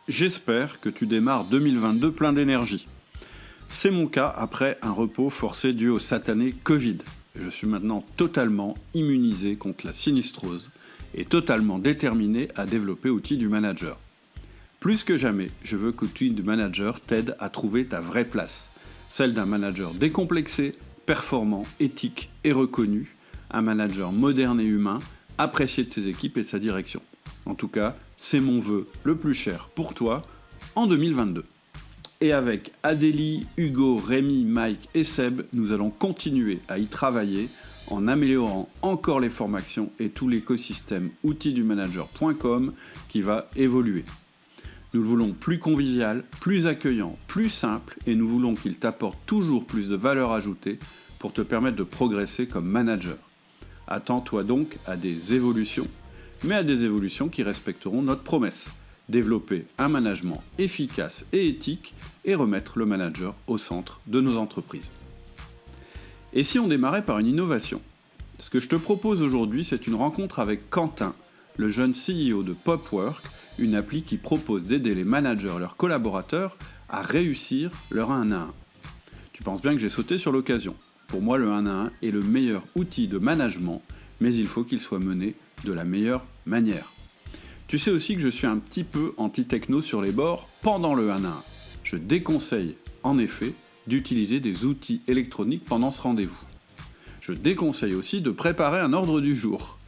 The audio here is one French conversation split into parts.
J'espère que tu démarres 2022 plein d'énergie. C'est mon cas après un repos forcé dû au satané Covid. Je suis maintenant totalement immunisé contre la sinistrose et totalement déterminé à développer Outils du Manager. Plus que jamais, je veux qu'Outils du Manager t'aide à trouver ta vraie place, celle d'un manager décomplexé, performant, éthique et reconnu, un manager moderne et humain, apprécié de ses équipes et de sa direction. En tout cas, c'est mon vœu le plus cher pour toi en 2022. Et avec Adélie, Hugo, Rémi, Mike et Seb, nous allons continuer à y travailler en améliorant encore les formations et tout l'écosystème outildumanager.com qui va évoluer. Nous le voulons plus convivial, plus accueillant, plus simple et nous voulons qu'il t'apporte toujours plus de valeur ajoutée pour te permettre de progresser comme manager. Attends-toi donc à des évolutions, mais à des évolutions qui respecteront notre promesse. Développer un management efficace et éthique et remettre le manager au centre de nos entreprises. Et si on démarrait par une innovation ? Ce que je te propose aujourd'hui, c'est une rencontre avec Quentin, le jeune CEO de Popwork, une appli qui propose d'aider les managers et leurs collaborateurs à réussir leur 1 à 1. Tu penses bien que j'ai sauté sur l'occasion. Pour moi, le 1 à 1 est le meilleur outil de management, mais il faut qu'il soit mené de la meilleure manière. Tu sais aussi que je suis un petit peu anti-techno sur les bords pendant le 1 à 1. Je déconseille, en effet, d'utiliser des outils électroniques pendant ce rendez-vous. Je déconseille aussi de préparer un ordre du jour.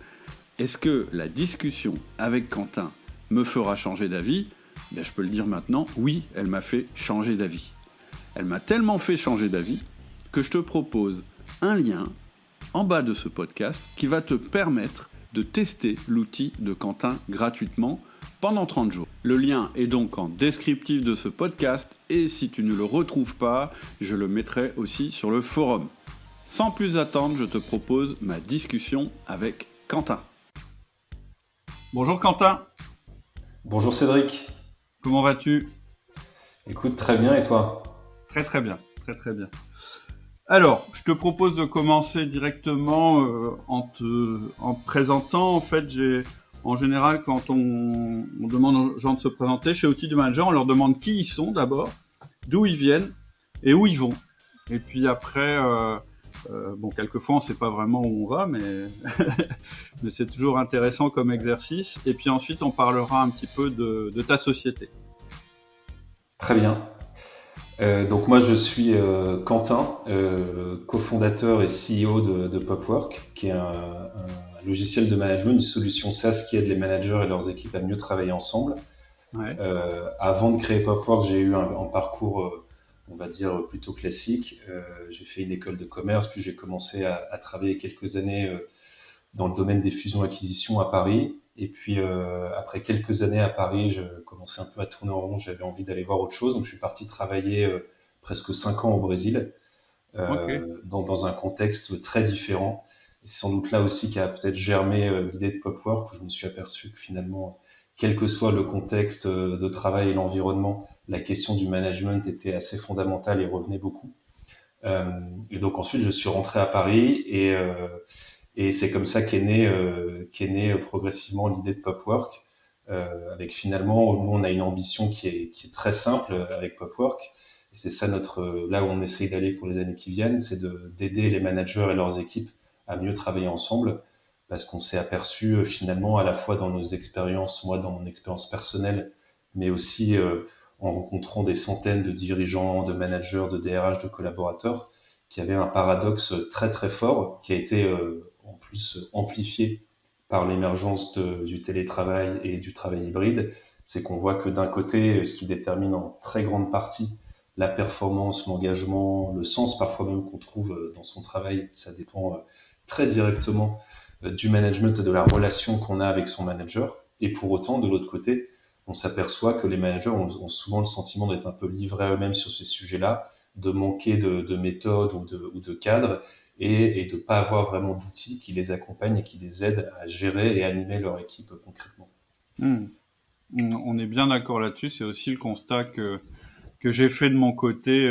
Est-ce que la discussion avec Quentin me fera changer d'avis ? Je peux le dire maintenant, oui, elle m'a fait changer d'avis. Elle m'a tellement fait changer d'avis que je te propose un lien en bas de ce podcast qui va te permettre de tester l'outil de Quentin gratuitement pendant 30 jours. Le lien est donc en descriptif de ce podcast et si tu ne le retrouves pas, je le mettrai aussi sur le forum. Sans plus attendre, je te propose ma discussion avec Quentin. Bonjour Quentin. Bonjour Cédric. Comment vas-tu ? Écoute, très bien et toi ? Très bien. Alors, je te propose de commencer directement en te présentant. En fait, en général, quand on demande aux gens de se présenter chez Outils du Manager, on leur demande qui ils sont d'abord, d'où ils viennent et où ils vont. Et puis après, quelquefois, on ne sait pas vraiment où on va, mais, mais c'est toujours intéressant comme exercice. Et puis ensuite, on parlera un petit peu de ta société. Très bien. Donc moi je suis Quentin, cofondateur et CEO de Popwork, qui est un logiciel de management, une solution SaaS qui aide les managers et leurs équipes à mieux travailler ensemble. Ouais. Avant de créer Popwork, j'ai eu un parcours, on va dire, plutôt classique. J'ai fait une école de commerce, puis j'ai commencé à travailler quelques années dans le domaine des fusions-acquisitions à Paris. Et puis, après quelques années à Paris, je commençais un peu à tourner en rond. J'avais envie d'aller voir autre chose. Donc, je suis parti travailler presque 5 ans au Brésil, Ok. dans un contexte très différent. Et c'est sans doute là aussi qu'a peut-être germé l'idée de Popwork, où je me suis aperçu que finalement, quel que soit le contexte de travail et l'environnement, la question du management était assez fondamentale et revenait beaucoup. Et donc ensuite, je suis rentré à Paris et c'est comme ça qu'est née progressivement l'idée de Popwork, avec finalement, nous, on a une ambition qui est très simple avec Popwork, et c'est ça là où on essaye d'aller pour les années qui viennent, c'est d'aider les managers et leurs équipes à mieux travailler ensemble, parce qu'on s'est aperçu finalement à la fois dans nos expériences, moi dans mon expérience personnelle, mais aussi en rencontrant des centaines de dirigeants, de managers, de DRH, de collaborateurs, qui avait un paradoxe très très fort, qui a été en plus amplifié par l'émergence du télétravail et du travail hybride. C'est qu'on voit que d'un côté, ce qui détermine en très grande partie la performance, l'engagement, le sens parfois même qu'on trouve dans son travail, ça dépend très directement du management et de la relation qu'on a avec son manager. Et pour autant, de l'autre côté, on s'aperçoit que les managers ont souvent le sentiment d'être un peu livrés à eux-mêmes sur ces sujets-là, de manquer de méthodes ou de cadres, et de ne pas avoir vraiment d'outils qui les accompagnent et qui les aident à gérer et animer leur équipe concrètement. On est bien d'accord là-dessus. C'est aussi le constat que j'ai fait de mon côté,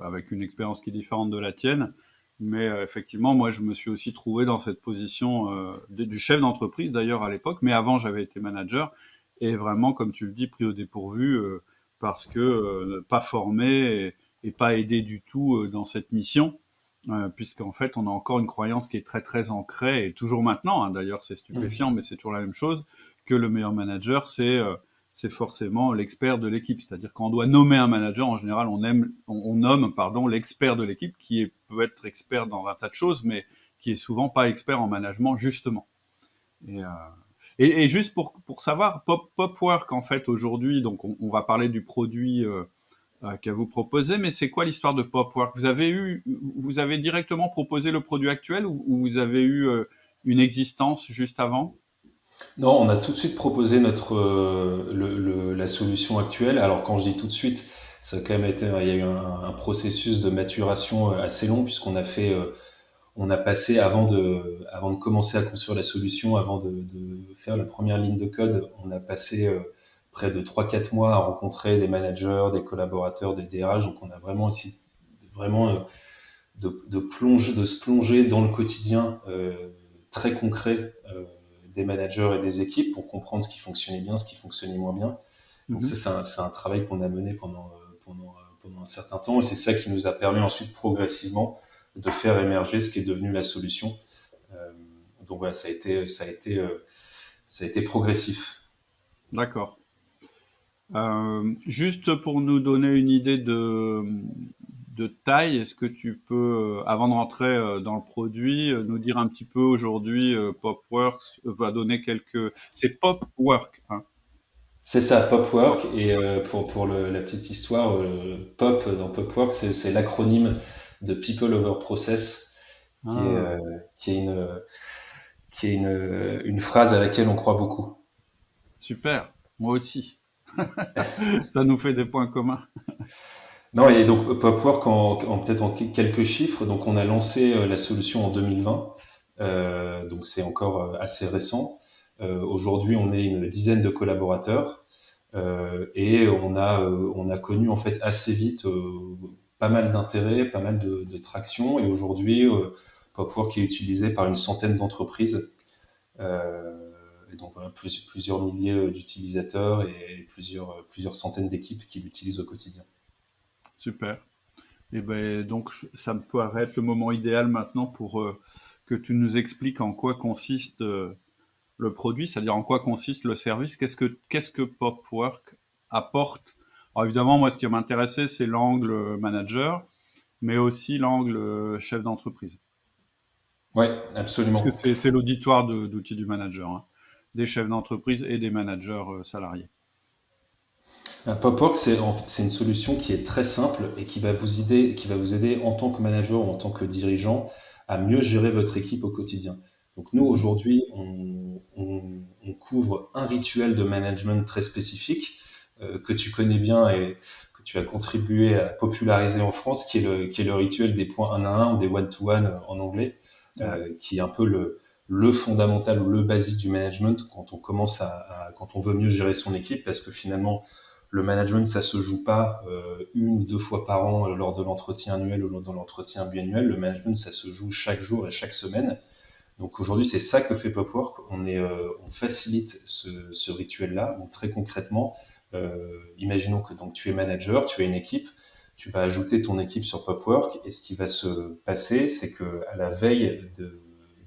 avec une expérience qui est différente de la tienne. Mais effectivement, moi, je me suis aussi trouvé dans cette position du chef d'entreprise, d'ailleurs, à l'époque. Mais avant, j'avais été manager. est vraiment, comme tu le dis, pris au dépourvu parce que pas formé et pas aidé du tout dans cette mission, puisqu'en fait, on a encore une croyance qui est très très ancrée, et toujours maintenant, hein, d'ailleurs c'est stupéfiant, mais c'est toujours la même chose, que le meilleur manager, c'est forcément l'expert de l'équipe. C'est-à-dire quand on doit nommer un manager, en général, on nomme l'expert de l'équipe, peut être expert dans un tas de choses, mais qui est souvent pas expert en management, justement. Et, euh, et juste pour savoir, Popwork, en fait, aujourd'hui, donc on va parler du produit que vous proposez, mais c'est quoi l'histoire de Popwork? Vous avez directement proposé le produit actuel, ou vous avez eu une existence juste avant? Non, on a tout de suite proposé la solution actuelle. Alors quand je dis tout de suite, ça a quand même été, il y a eu un processus de maturation assez long puisqu'on a fait, on a passé avant de commencer à construire la solution, avant de faire la première ligne de code, on a passé près de 3 4 mois à rencontrer des managers, des collaborateurs, des DRH. Donc on a vraiment essayé vraiment de se plonger dans le quotidien très concret des managers et des équipes pour comprendre ce qui fonctionnait bien, ce qui fonctionnait moins bien. Donc ça, Mhm. c'est un travail qu'on a mené pendant un certain temps, et c'est ça qui nous a permis ensuite progressivement de faire émerger ce qui est devenu la solution. Euh, donc voilà, ça a été progressif. D'accord. Juste pour nous donner une idée de taille, est-ce que tu peux, avant de rentrer dans le produit, nous dire un petit peu aujourd'hui, Popworks va donner quelques... C'est Popwork, hein. C'est ça, Popwork. Et pour la petite histoire, Pop dans Popwork, c'est l'acronyme de People Over Process, qui est, Ah, euh, qui est une phrase à laquelle on croit beaucoup. super, moi aussi. Ça nous fait des points communs. Non, et donc Popwork, peut-être en quelques chiffres, donc on a lancé la solution en 2020, donc c'est encore assez récent. Aujourd'hui, on est une dizaine de collaborateurs et on a connu en fait assez vite pas mal d'intérêt, pas mal de traction, et aujourd'hui, Popwork est utilisé par une centaine d'entreprises. Et donc voilà, plusieurs milliers d'utilisateurs et plusieurs centaines d'équipes qui l'utilisent au quotidien. Super. Et ben donc ça me paraît être le moment idéal maintenant pour que tu nous expliques en quoi consiste le produit, c'est-à-dire en quoi consiste le service. Qu'est-ce que Popwork apporte? Alors évidemment, moi, ce qui m'intéressait, c'est l'angle manager, mais aussi l'angle chef d'entreprise, Ouais, puisque absolument. c'est l'auditoire d'outils du manager, hein, des chefs d'entreprise et des managers salariés. Popwork, c'est une solution qui est très simple et qui va vous aider en tant que manager ou en tant que dirigeant à mieux gérer votre équipe au quotidien. Donc nous, Mhm. aujourd'hui, on couvre un rituel de management très spécifique que tu connais bien et que tu as contribué à populariser en France, qui est le rituel des points un à un ou des one-to-one en anglais, Ouais. qui est un peu le fondamental ou le basique du management quand on quand on veut mieux gérer son équipe, parce que finalement, le management, ça se joue pas une ou deux fois par an lors de l'entretien annuel ou lors de l'entretien biannuel. Le management, ça se joue chaque jour et chaque semaine. Donc aujourd'hui, c'est ça que fait Popwork. On facilite ce rituel-là. Donc très concrètement, imaginons que donc tu es manager, tu as une équipe, tu vas ajouter ton équipe sur Popwork, et ce qui va se passer, c'est que à la veille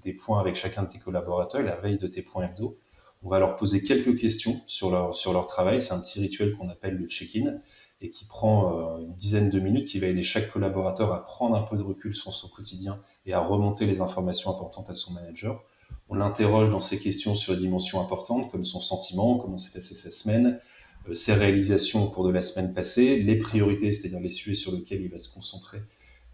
des points avec chacun de tes collaborateurs, à la veille de tes points hebdo, on va leur poser quelques questions sur leur travail. C'est un petit rituel qu'on appelle le check-in et qui prend une dizaine de minutes, qui va aider chaque collaborateur à prendre un peu de recul sur son quotidien et à remonter les informations importantes à son manager. On l'interroge dans ces questions sur les dimensions importantes, comme son sentiment, comment s'est passée sa semaine, ses réalisations au cours de la semaine passée, les priorités, c'est-à-dire les sujets sur lesquels il va se concentrer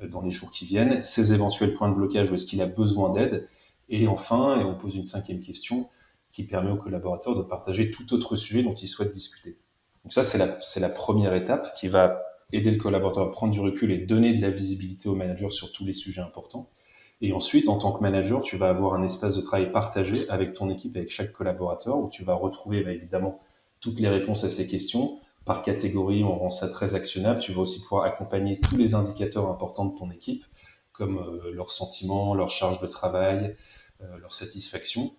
dans les jours qui viennent, ses éventuels points de blocage où est-ce qu'il a besoin d'aide, et enfin, et on pose une cinquième question qui permet aux collaborateurs de partager tout autre sujet dont ils souhaitent discuter. Donc ça, c'est la première étape qui va aider le collaborateur à prendre du recul et donner de la visibilité au manager sur tous les sujets importants. Et ensuite, en tant que manager, tu vas avoir un espace de travail partagé avec ton équipe, avec chaque collaborateur, où tu vas retrouver évidemment toutes les réponses à ces questions. Par catégorie, on rend ça très actionnable. Tu vas aussi pouvoir accompagner tous les indicateurs importants de ton équipe, comme leurs sentiments, leur charge de travail, leur satisfaction.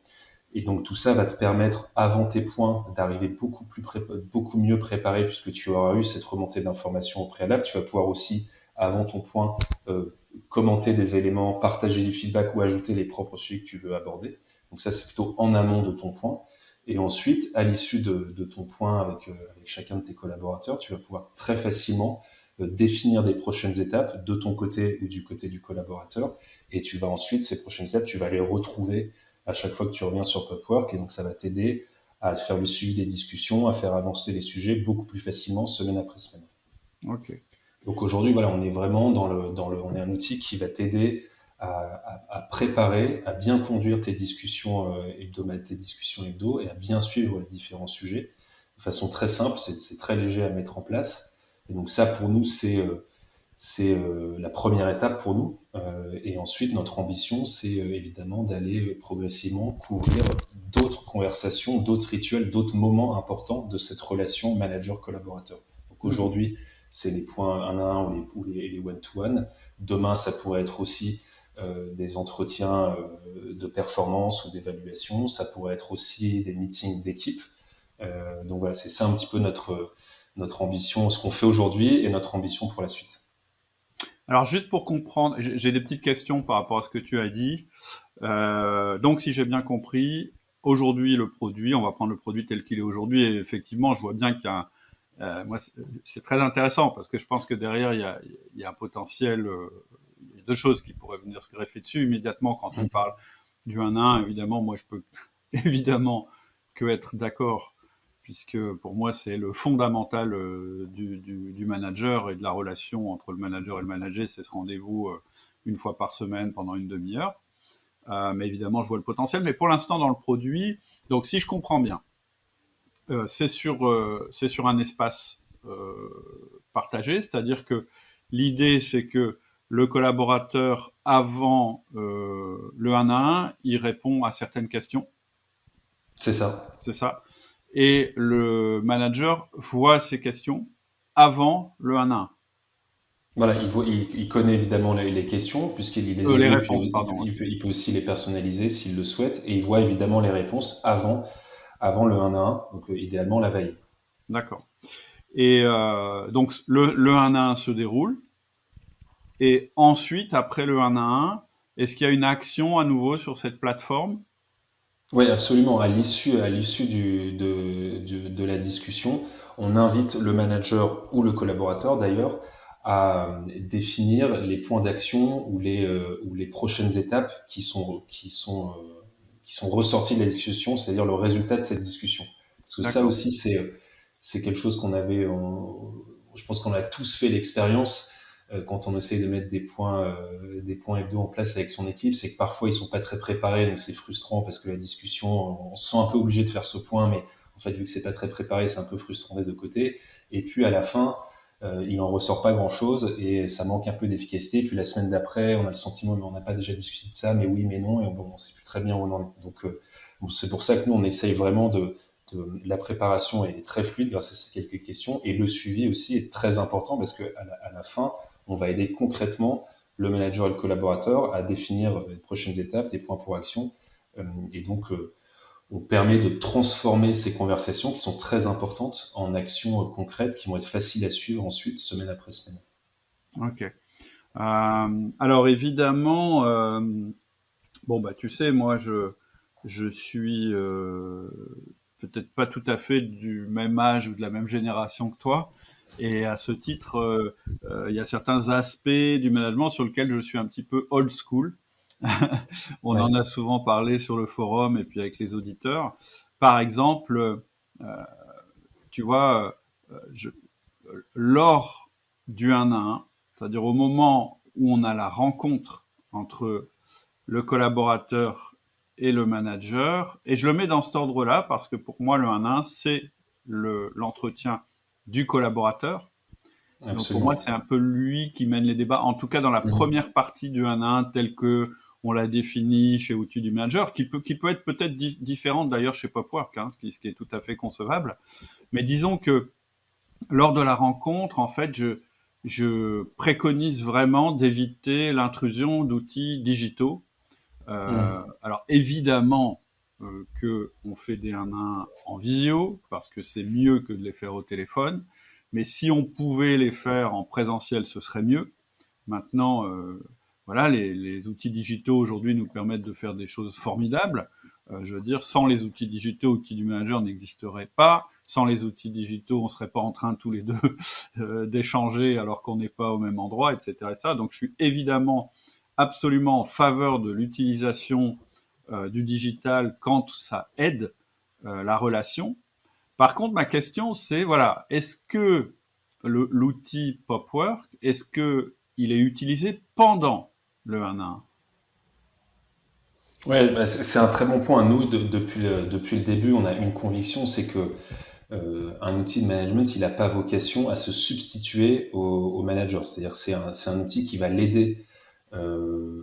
Et donc tout ça va te permettre, avant tes points, d'arriver beaucoup mieux préparé puisque tu auras eu cette remontée d'informations au préalable. Tu vas pouvoir aussi, avant ton point, commenter des éléments, partager du feedback ou ajouter les propres sujets que tu veux aborder. Donc ça, c'est plutôt en amont de ton point. Et ensuite, à l'issue de ton point avec chacun de tes collaborateurs, tu vas pouvoir très facilement définir des prochaines étapes de ton côté ou du côté du collaborateur. Et tu vas ensuite, ces prochaines étapes, tu vas les retrouver à chaque fois que tu reviens sur Popwork. Et donc, ça va t'aider à faire le suivi des discussions, à faire avancer les sujets beaucoup plus facilement semaine après semaine. Ok. Donc aujourd'hui, voilà, on est vraiment on est un outil qui va t'aider à préparer, à bien conduire tes discussions hebdomadaires, tes discussions hebdo et à bien suivre les différents sujets de façon très simple. C'est très léger à mettre en place. Et donc ça, pour nous, c'est la première étape pour nous. Et ensuite, notre ambition, c'est évidemment d'aller progressivement couvrir d'autres conversations, d'autres rituels, d'autres moments importants de cette relation manager-collaborateur. Donc aujourd'hui, c'est les points 1 à 1 ou les one-to-one. Demain, ça pourrait être aussi des entretiens de performance ou d'évaluation. Ça pourrait être aussi des meetings d'équipe. Donc voilà, c'est ça un petit peu notre ambition, ce qu'on fait aujourd'hui et notre ambition pour la suite. Alors juste pour comprendre, j'ai des petites questions par rapport à ce que tu as dit. Donc si j'ai bien compris, aujourd'hui le produit, on va prendre le produit tel qu'il est aujourd'hui, et effectivement je vois bien qu'il y a moi c'est très intéressant parce que je pense que derrière il y a un potentiel, il y a deux choses qui pourraient venir se greffer dessus immédiatement quand on parle du 1 à 1. Évidemment, moi je peux évidemment que être d'accord, puisque pour moi c'est le fondamental du manager et de la relation entre le manager et le manager, c'est ce rendez-vous une fois par semaine pendant une demi-heure. Mais évidemment, je vois le potentiel. Mais pour l'instant, dans le produit, donc si je comprends bien, c'est sur un espace partagé, c'est-à-dire que l'idée, c'est que le collaborateur, avant le 1 à 1, il répond à certaines questions. C'est ça. C'est ça. Et le manager voit ces questions avant le 1 à 1. Voilà, il connaît évidemment les questions puisqu'il les a Les vues, puis réponses, pardon. il peut aussi les personnaliser s'il le souhaite, et il voit évidemment les réponses avant le 1 à 1, donc idéalement la veille. D'accord. Et donc le 1 à 1 se déroule. Et ensuite, après le 1 à 1, est-ce qu'il y a une action à nouveau sur cette plateforme? Oui, absolument. À l'issue de la discussion, on invite le manager ou le collaborateur d'ailleurs à définir les points d'action ou les prochaines étapes qui sont ressorties de la discussion, c'est-à-dire le résultat de cette discussion. Parce que ça D'accord. aussi, c'est quelque chose je pense qu'on a tous fait l'expérience quand on essaye de mettre des points hebdo en place avec son équipe, c'est que parfois ils sont pas très préparés, donc c'est frustrant parce que la discussion, on se sent un peu obligé de faire ce point, mais en fait vu que c'est pas très préparé, c'est un peu frustrant des deux côtés. Et puis à la fin, il en ressort pas grand chose et ça manque un peu d'efficacité. Puis la semaine d'après, on a le sentiment mais on n'a pas déjà discuté de ça, mais oui, mais non, et on sait plus très bien où on en est. Donc c'est pour ça que nous on essaye vraiment la préparation est très fluide grâce à ces quelques questions, et le suivi aussi est très important parce que à la fin, on va aider concrètement le manager et le collaborateur à définir les prochaines étapes, des points pour action. Et donc, on permet de transformer ces conversations qui sont très importantes en actions concrètes qui vont être faciles à suivre ensuite, semaine après semaine. Ok. Alors évidemment, bon bah tu sais, moi je suis peut-être pas tout à fait du même âge ou de la même génération que toi, et à ce titre, il y a certains aspects du management sur lesquels je suis un petit peu old school. On Ouais. en a souvent parlé sur le forum et puis avec les auditeurs. Par exemple, tu vois, lors du 1 à 1, c'est-à-dire au moment où on a la rencontre entre le collaborateur et le manager, et je le mets dans cet ordre-là parce que pour moi, le 1 à 1, c'est l'entretien du collaborateur. Donc pour moi, Absolument. c'est un peu lui qui mène les débats, en tout cas dans la Mhm. première partie du 1 à 1 tel que on l'a défini chez Outils du Manager, qui peut être peut-être différente d'ailleurs chez Popwork, hein, ce qui est tout à fait concevable. Mais disons que lors de la rencontre, en fait, je préconise vraiment d'éviter l'intrusion d'outils digitaux. Mhm. Alors évidemment, qu'on fait des 1-1 en visio, parce que c'est mieux que de les faire au téléphone. Mais si on pouvait les faire en présentiel, ce serait mieux. Maintenant, voilà, les outils digitaux aujourd'hui nous permettent de faire des choses formidables. Je veux dire, sans les outils digitaux, outils du manager n'existerait pas. Sans les outils digitaux, on serait pas en train tous les deux d'échanger alors qu'on n'est pas au même endroit, etc., etc. Donc, je suis évidemment absolument en faveur de l'utilisation du digital quand ça aide la relation. Par contre, ma question, c'est, voilà, est-ce que l'outil Popwork, est-ce que il est utilisé pendant le 1-1? Ouais, bah, c'est un très bon point. Nous, depuis le début, on a une conviction, c'est que un outil de management, il n'a pas vocation à se substituer au manager. C'est-à-dire, c'est un outil qui va l'aider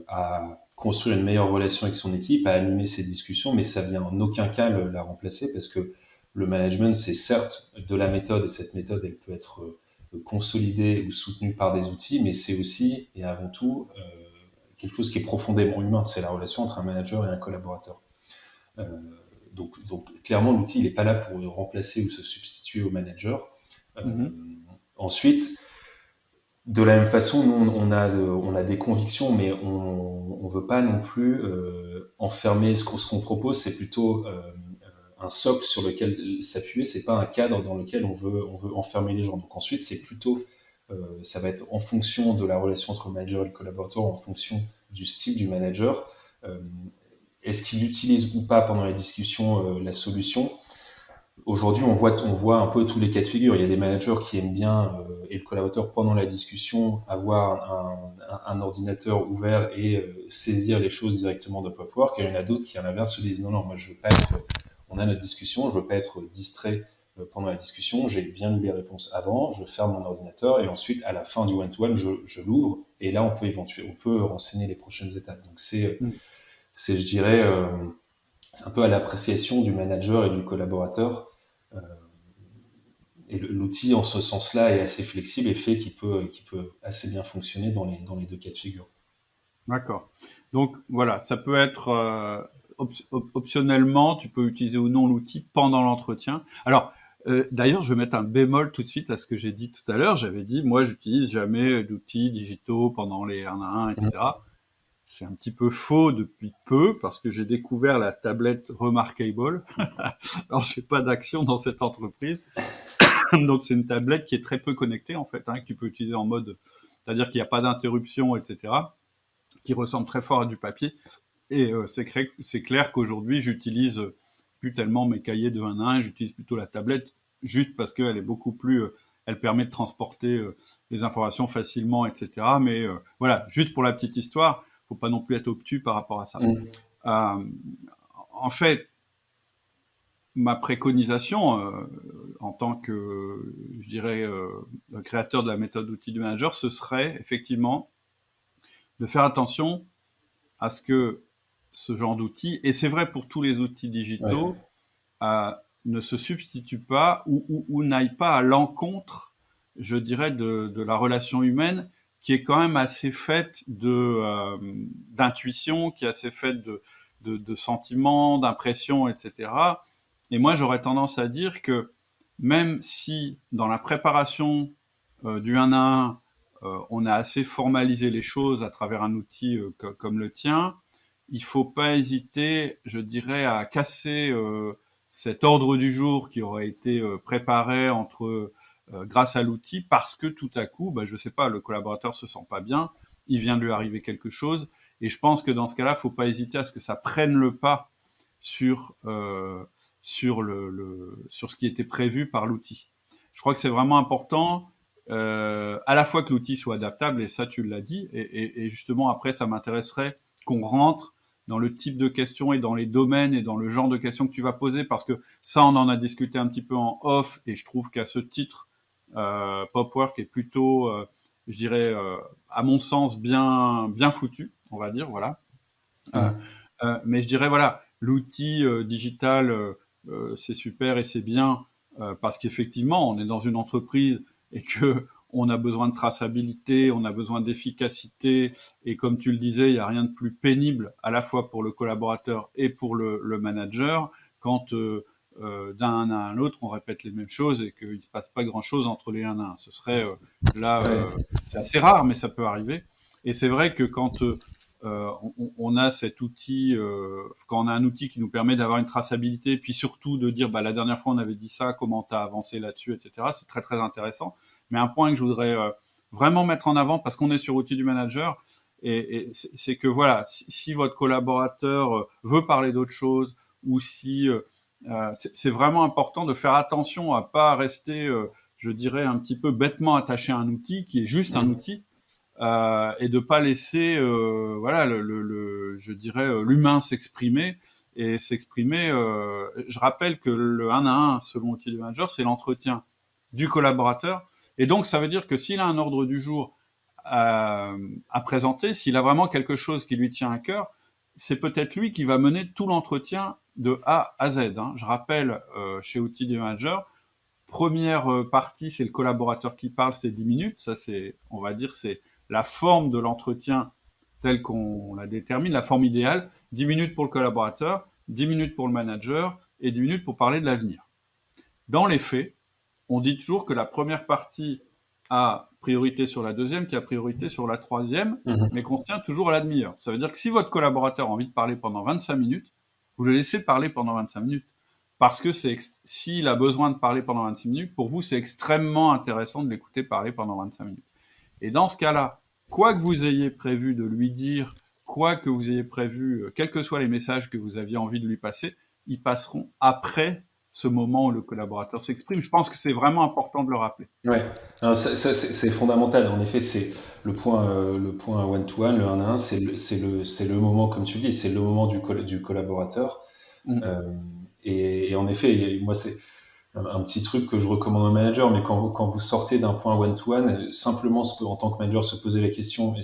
à construire une meilleure relation avec son équipe, à animer ses discussions, mais ça vient en aucun cas la remplacer parce que le management, c'est certes de la méthode et cette méthode, elle peut être consolidée ou soutenue par des outils, mais c'est aussi et avant tout quelque chose qui est profondément humain. C'est la relation entre un manager et un collaborateur. Euh, donc, clairement, l'outil, il n'est pas là pour remplacer ou se substituer au manager. Mm-hmm. Ensuite, de la même façon, nous, on a des convictions, mais on veut pas non plus enfermer ce qu'on propose. C'est plutôt un socle sur lequel s'appuyer. C'est pas un cadre dans lequel on veut enfermer les gens. Donc ensuite, c'est plutôt ça va être en fonction de la relation entre le manager et le collaborateur, en fonction du style du manager. Euh, Est-ce qu'il utilise ou pas pendant les discussions la solution? Aujourd'hui, on voit un peu tous les cas de figure. Il y a des managers qui aiment bien, et le collaborateur, pendant la discussion, avoir un ordinateur ouvert et saisir les choses directement de Popwork. Et il y en a d'autres qui, à l'inverse, se disent non, non, moi, je veux pas être. On a notre discussion, je veux pas être distrait pendant la discussion. J'ai bien lu les réponses avant, je ferme mon ordinateur et ensuite, à la fin du one-to-one, je l'ouvre. Et là, on peut renseigner les prochaines étapes. Donc, je dirais, c'est un peu à l'appréciation du manager et du collaborateur. Euh, et l'outil, en ce sens-là, est assez flexible et fait qu'il peut assez bien fonctionner dans les deux cas de figure. D'accord. Donc voilà, ça peut être optionnellement, tu peux utiliser ou non l'outil pendant l'entretien. Alors, d'ailleurs, je vais mettre un bémol tout de suite à ce que j'ai dit tout à l'heure. J'avais dit, moi, j'utilise jamais d'outils digitaux pendant les 1-1, etc. C'est un petit peu faux depuis peu parce que j'ai découvert la tablette Remarkable. Alors, j'ai pas d'action dans cette entreprise. Donc, c'est une tablette qui est très peu connectée, en fait, hein, que tu peux utiliser en mode, c'est-à-dire qu'il n'y a pas d'interruption, etc., qui ressemble très fort à du papier. Et c'est clair qu'aujourd'hui, j'utilise plus tellement mes cahiers de 1-1, j'utilise plutôt la tablette, juste parce qu'elle est beaucoup plus... elle permet de transporter les informations facilement, etc. Mais voilà, juste pour la petite histoire, faut pas non plus être obtus par rapport à ça. Euh, en fait, ma préconisation en tant que, je dirais, créateur de la méthode outil du manager, ce serait effectivement de faire attention à ce que ce genre d'outils, et c'est vrai pour tous les outils digitaux, ne se substitue pas ou n'aille pas à l'encontre, je dirais, de la relation humaine qui est quand même assez faite d'intuition, qui est assez faite de sentiments, d'impressions, etc. Et moi, j'aurais tendance à dire que même si dans la préparation du 1 à 1, on a assez formalisé les choses à travers un outil comme le tien, il faut pas hésiter, je dirais, à casser cet ordre du jour qui aurait été préparé grâce à l'outil, parce que tout à coup, je sais pas, le collaborateur se sent pas bien, il vient de lui arriver quelque chose, et je pense que dans ce cas-là, faut pas hésiter à ce que ça prenne le pas sur sur ce qui était prévu par l'outil. Je crois que c'est vraiment important, à la fois que l'outil soit adaptable, et ça tu l'as dit, et justement après ça m'intéresserait qu'on rentre dans le type de questions et dans les domaines et dans le genre de questions que tu vas poser, parce que ça, on en a discuté un petit peu en off, et je trouve qu'à ce titre, Popwork est plutôt, je dirais, à mon sens, bien foutu, on va dire, voilà. Mais je dirais, voilà, l'outil digital, c'est super et c'est bien, parce qu'effectivement, on est dans une entreprise et que on a besoin de traçabilité, on a besoin d'efficacité, et comme tu le disais, il n'y a rien de plus pénible à la fois pour le collaborateur et pour le manager quand d'un 1 à un autre, on répète les mêmes choses et qu'il ne se passe pas grand-chose entre les 1 à 1. Ce serait là, Ouais. c'est assez rare, mais ça peut arriver. Et c'est vrai que quand on a cet outil, quand on a un outil qui nous permet d'avoir une traçabilité, puis surtout de dire, la dernière fois on avait dit ça, comment tu as avancé là-dessus, etc. C'est très très intéressant. Mais un point que je voudrais vraiment mettre en avant, parce qu'on est sur outil du manager, et c'est que voilà, si votre collaborateur veut parler d'autre chose, ou si c'est vraiment important de faire attention à pas rester, je dirais, un petit peu bêtement attaché à un outil qui est juste un outil, et de pas laisser, voilà, je dirais, l'humain s'exprimer et s'exprimer. Je rappelle que le 1 à 1, selon outil du manager, c'est l'entretien du collaborateur, et donc ça veut dire que s'il a un ordre du jour à présenter, s'il a vraiment quelque chose qui lui tient à cœur, c'est peut-être lui qui va mener tout l'entretien de A à Z. Hein. Je rappelle, chez Outils du Manager, première partie, c'est le collaborateur qui parle, c'est 10 minutes. Ça, c'est, on va dire, c'est la forme de l'entretien telle qu'on la détermine, la forme idéale. 10 minutes pour le collaborateur, 10 minutes pour le manager et 10 minutes pour parler de l'avenir. Dans les faits, on dit toujours que la première partie a priorité sur la deuxième, qui a priorité sur la troisième, mais qu'on se tient toujours à la demi-heure. Ça veut dire que si votre collaborateur a envie de parler pendant 25 minutes, vous le laissez parler pendant 25 minutes. Parce que s'il a besoin de parler pendant 26 minutes, pour vous, c'est extrêmement intéressant de l'écouter parler pendant 25 minutes. Et dans ce cas-là, quoi que vous ayez prévu de lui dire, quoi que vous ayez prévu, quels que soient les messages que vous aviez envie de lui passer, ils passeront après ce moment où le collaborateur s'exprime. Je pense que c'est vraiment important de le rappeler. Ouais, alors c'est fondamental. En effet, c'est le point one-to-one, le 1 à 1, c'est le moment, comme tu le dis, c'est le moment du collaborateur. Mm. Et en effet, moi, c'est un petit truc que je recommande aux managers, mais quand vous sortez d'un point one-to-one, simplement en tant que manager se poser la question,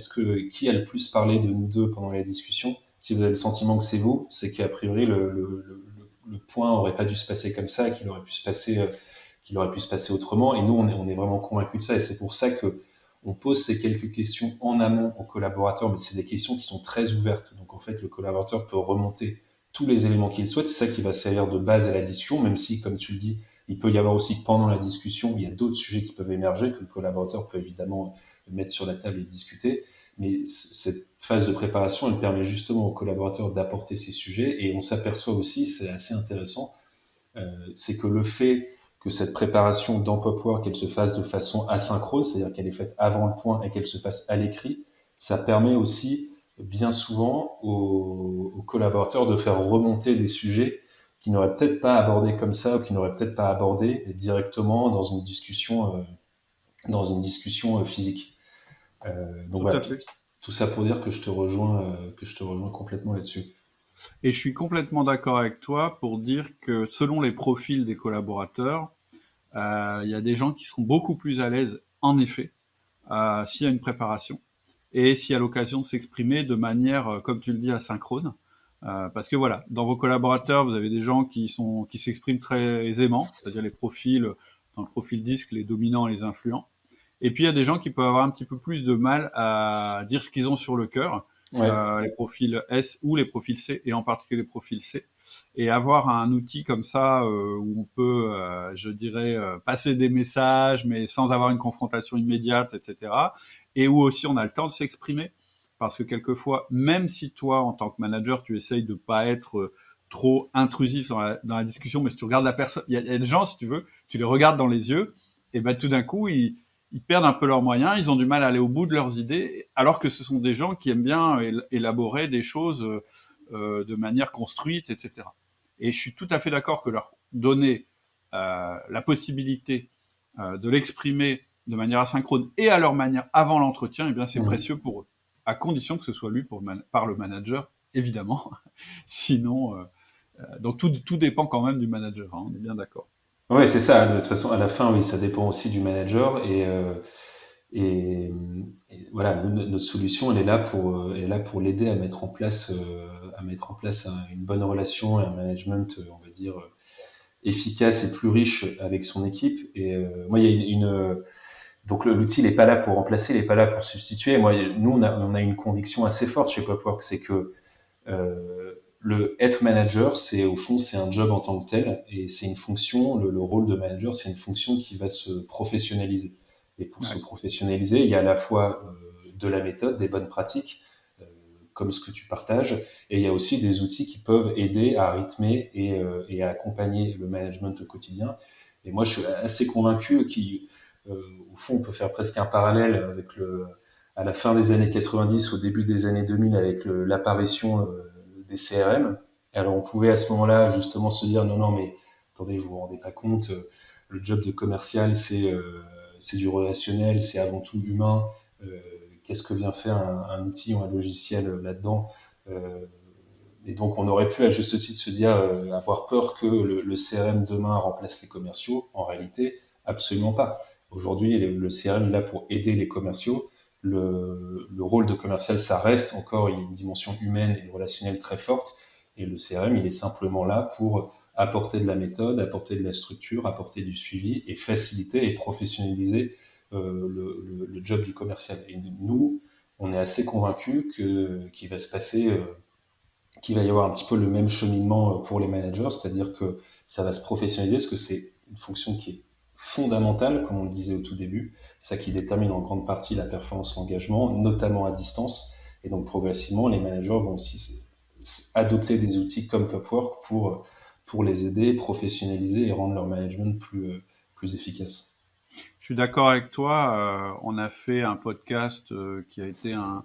qui a le plus parlé de nous deux pendant la discussion? Si vous avez le sentiment que c'est vous, c'est qu'a priori le point aurait pas dû se passer comme ça, qu'il aurait pu se passer autrement. Et nous, on est vraiment convaincus de ça, et c'est pour ça que on pose ces quelques questions en amont aux collaborateurs, mais c'est des questions qui sont très ouvertes. Donc en fait, le collaborateur peut remonter tous les éléments qu'il souhaite. C'est ça qui va servir de base à la discussion, même si, comme tu le dis, il peut y avoir aussi pendant la discussion, il y a d'autres sujets qui peuvent émerger, que le collaborateur peut évidemment mettre sur la table et discuter. Mais cette phase de préparation, elle permet justement au collaborateur d'apporter ces sujets. Et on s'aperçoit aussi, c'est assez intéressant, c'est que le fait que cette préparation dans Popwork, qu'elle se fasse de façon asynchrone, c'est-à-dire qu'elle est faite avant le point et qu'elle se fasse à l'écrit, ça permet aussi bien souvent aux collaborateurs de faire remonter des sujets qu'ils n'auraient peut-être pas abordés comme ça, ou qu'ils n'auraient peut-être pas abordés directement dans une discussion physique. Donc Tout voilà, à fait. tout ça pour dire que je te rejoins complètement là-dessus. Et je suis complètement d'accord avec toi pour dire que selon les profils des collaborateurs, il y a des gens qui seront beaucoup plus à l'aise, en effet, s'il y a une préparation et s'il y a l'occasion de s'exprimer de manière, comme tu le dis, asynchrone. Parce que voilà, dans vos collaborateurs, vous avez des gens qui s'expriment très aisément, c'est-à-dire les profils, dans le profil disque, les dominants et les influents. Et puis il y a des gens qui peuvent avoir un petit peu plus de mal à dire ce qu'ils ont sur le cœur, Ouais, les profils S ou les profils C, et en particulier les profils C. Et avoir un outil comme ça où on peut, je dirais, passer des messages, mais sans avoir une confrontation immédiate, etc. Et où aussi on a le temps de s'exprimer, parce que quelquefois, même si toi, en tant que manager, tu essayes de pas être trop intrusif dans la discussion, mais si tu regardes la personne, il y a des gens, si tu veux, tu les regardes dans les yeux, et ben tout d'un coup, ils perdent un peu leurs moyens, ils ont du mal à aller au bout de leurs idées, alors que ce sont des gens qui aiment bien élaborer des choses de manière construite, etc. Et je suis tout à fait d'accord que leur donner la possibilité de l'exprimer de manière asynchrone et à leur manière avant l'entretien, eh bien c'est précieux pour eux, à condition que ce soit lu par le manager, évidemment. Sinon, donc tout dépend quand même du manager, hein, on est bien d'accord. ouais, c'est ça. De toute façon, à la fin, oui, ça dépend aussi du manager. Et, voilà, notre solution, elle est là pour l'aider à mettre en place une bonne relation et un management, on va dire, efficace et plus riche avec son équipe. Et moi, il y a Donc l'outil n'est pas là pour remplacer, il n'est pas là pour substituer. Moi, nous, on a une conviction assez forte chez Popwork, c'est que le être manager, c'est au fond, c'est un job en tant que tel, et c'est une fonction. Le rôle de manager, c'est une fonction qui va se professionnaliser. Et pour se Ouais. professionnaliser, il y a à la fois de la méthode, des bonnes pratiques, euh, comme ce que tu partages, et il y a aussi des outils qui peuvent aider à rythmer et à accompagner le management au quotidien. Et moi, je suis assez convaincu qu'au fond, on peut faire presque un parallèle avec à la fin des années 90, au début des années 2000, avec l'apparition des CRM. Alors, on pouvait à ce moment-là justement se dire non, non, mais attendez, vous vous rendez pas compte, le job de commercial, c'est du relationnel, c'est avant tout humain. Euh, Qu'est-ce que vient faire un outil ou un logiciel là-dedans? Euh, et donc, on aurait pu, à juste titre, se dire, avoir peur que le CRM demain remplace les commerciaux. En réalité, absolument pas. Aujourd'hui, le CRM est là pour aider les commerciaux. Le rôle de commercial, ça reste encore une dimension humaine et relationnelle très forte. Et le CRM, il est simplement là pour apporter de la méthode, apporter de la structure, apporter du suivi et faciliter et professionnaliser le job du commercial. Et nous, on est assez convaincus qu'il va se passer qu'il va y avoir un petit peu le même cheminement pour les managers, c'est-à-dire que ça va se professionnaliser parce que c'est une fonction qui est fondamentale, comme on le disait au tout début, ça qui détermine en grande partie la performance et l'engagement, notamment à distance. Et donc progressivement, les managers vont aussi adopter des outils comme Popwork pour les aider, professionnaliser et rendre leur management plus efficace. Je suis d'accord avec toi. On a fait un podcast qui a été un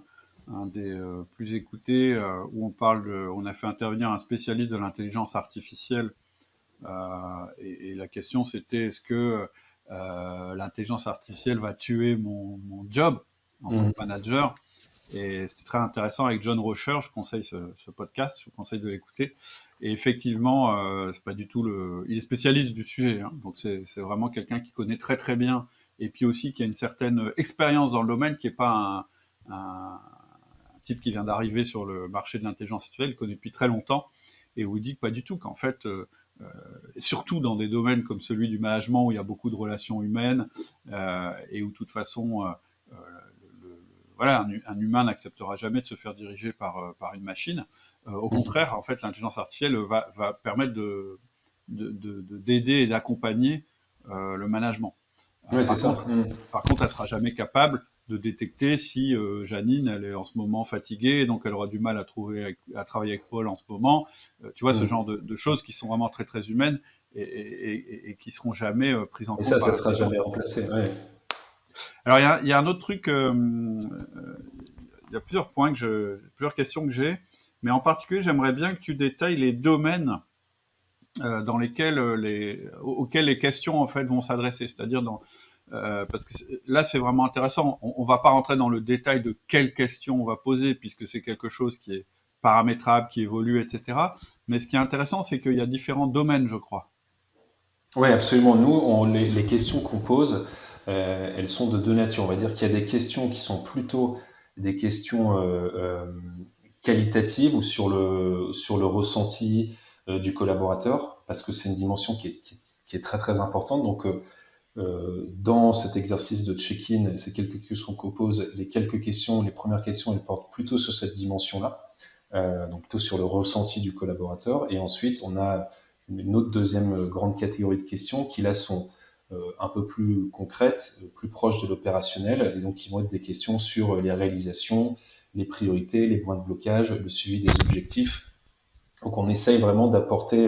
des plus écoutés, où on a fait intervenir un spécialiste de l'intelligence artificielle. Et la question, c'était est-ce que l'intelligence artificielle va tuer mon job en tant Mmh. que manager? Et c'était très intéressant avec John Rocher. Je conseille ce podcast, je vous conseille de l'écouter. Et effectivement, c'est pas du tout il est spécialiste du sujet, hein, donc c'est vraiment quelqu'un qui connaît très très bien, et puis aussi qui a une certaine expérience dans le domaine, qui est pas un type qui vient d'arriver sur le marché de l'intelligence artificielle, il connaît depuis très longtemps, et vous dit pas du tout qu'en fait, surtout dans des domaines comme celui du management où il y a beaucoup de relations humaines, et où de toute façon, voilà, un humain n'acceptera jamais de se faire diriger par une machine. Au Mmh. contraire, en fait, l'intelligence artificielle va permettre d'aider et d'accompagner le management. Oui, c'est Par ça. contre, Mmh. elle sera jamais capable de détecter si Janine, elle est en ce moment fatiguée, donc elle aura du mal à travailler avec Paul en ce moment. Tu vois, ce Mmh. genre de choses qui sont vraiment très très humaines, et qui seront jamais prises en Et compte ça par ne sera l'intelligence jamais artificielle. remplacé. Ouais. Alors, il y a un autre truc, il y a plusieurs questions que j'ai, mais en particulier, j'aimerais bien que tu détailles les domaines dans lesquels auxquels les questions en fait vont s'adresser, c'est-à-dire parce que là c'est vraiment intéressant. On va pas rentrer dans le détail de quelles questions on va poser puisque c'est quelque chose qui est paramétrable, qui évolue, etc. Mais ce qui est intéressant, c'est qu'il y a différents domaines, je crois. Oui, absolument. Nous, les questions qu'on pose, elles sont de deux natures. On va dire qu'il y a des questions qui sont plutôt des questions qualitatives ou sur le ressenti du collaborateur, parce que c'est une dimension qui est très très importante. Donc, dans cet exercice de check-in, ces quelques questions qu'on pose, les premières questions, elles portent plutôt sur cette dimension-là, donc plutôt sur le ressenti du collaborateur. Et ensuite, on a une autre deuxième grande catégorie de questions qui là sont un peu plus concrètes, plus proches de l'opérationnel, et donc qui vont être des questions sur les réalisations, les priorités, les points de blocage, le suivi des objectifs. Donc on essaye vraiment d'apporter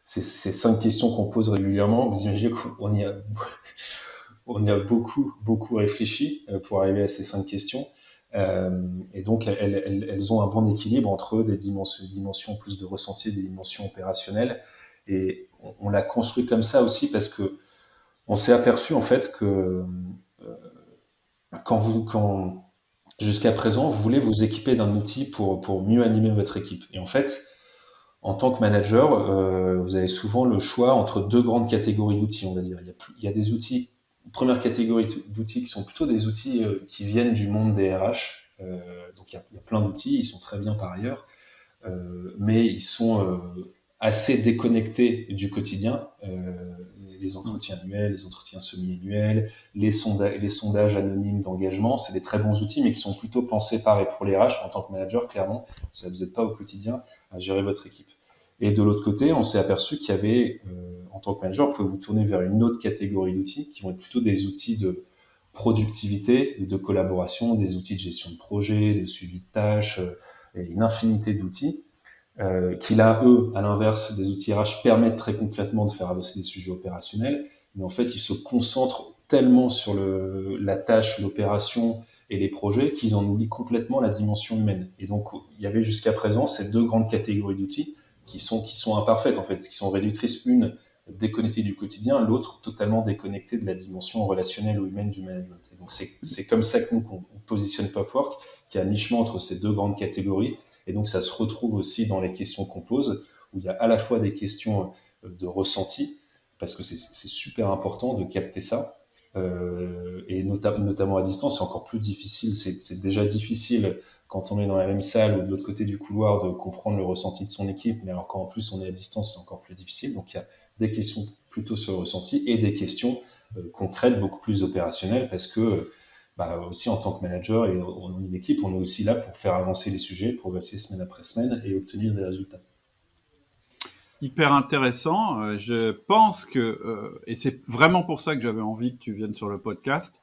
ces cinq questions qu'on pose régulièrement. Vous imaginez on y a beaucoup, beaucoup réfléchi pour arriver à ces cinq questions. Et donc, elles ont un bon équilibre entre dimensions plus de ressenti et des dimensions opérationnelles. Et on l'a construit comme ça aussi parce que on s'est aperçu en fait que quand jusqu'à présent, vous voulez vous équiper d'un outil pour mieux animer votre équipe. Et en fait, en tant que manager, vous avez souvent le choix entre deux grandes catégories d'outils, on va dire. Il y a des outils, une première catégorie d'outils qui sont plutôt des outils qui viennent du monde des RH. Donc il y a plein d'outils, ils sont très bien par ailleurs, mais ils sont assez déconnectés du quotidien. Les entretiens annuels, les entretiens semi-annuels, les sondages anonymes d'engagement, c'est des très bons outils, mais qui sont plutôt pensés par et pour les RH. En tant que manager, clairement, ça ne vous aide pas au quotidien à gérer votre équipe. Et de l'autre côté, on s'est aperçu qu'il y avait, en tant que manager, vous pouvez vous tourner vers une autre catégorie d'outils qui vont être plutôt des outils de productivité, de collaboration, des outils de gestion de projet, de suivi de tâches, et une infinité d'outils qui là, eux, à l'inverse des outils RH, permettent très concrètement de faire avancer des sujets opérationnels, mais en fait, ils se concentrent tellement sur la tâche, l'opération et les projets qu'ils en oublient complètement la dimension humaine. Et donc, il y avait jusqu'à présent ces deux grandes catégories d'outils qui sont imparfaites, en fait, qui sont réductrices, une déconnectée du quotidien, l'autre totalement déconnectée de la dimension relationnelle ou humaine du management. Et donc, c'est comme ça que nous, on positionne Popwork, qui est à mi-chemin entre ces deux grandes catégories. Et donc, ça se retrouve aussi dans les questions qu'on pose, où il y a à la fois des questions de ressenti, parce que c'est super important de capter ça, et notamment à distance, c'est encore plus difficile. C'est déjà difficile quand on est dans la même salle ou de l'autre côté du couloir de comprendre le ressenti de son équipe, mais alors quand en plus on est à distance, c'est encore plus difficile. Donc, il y a des questions plutôt sur le ressenti et des questions concrètes, beaucoup plus opérationnelles, parce que aussi en tant que manager et en une équipe, on est aussi là pour faire avancer les sujets, progresser semaine après semaine et obtenir des résultats. Hyper intéressant. Je pense que, et c'est vraiment pour ça que j'avais envie que tu viennes sur le podcast,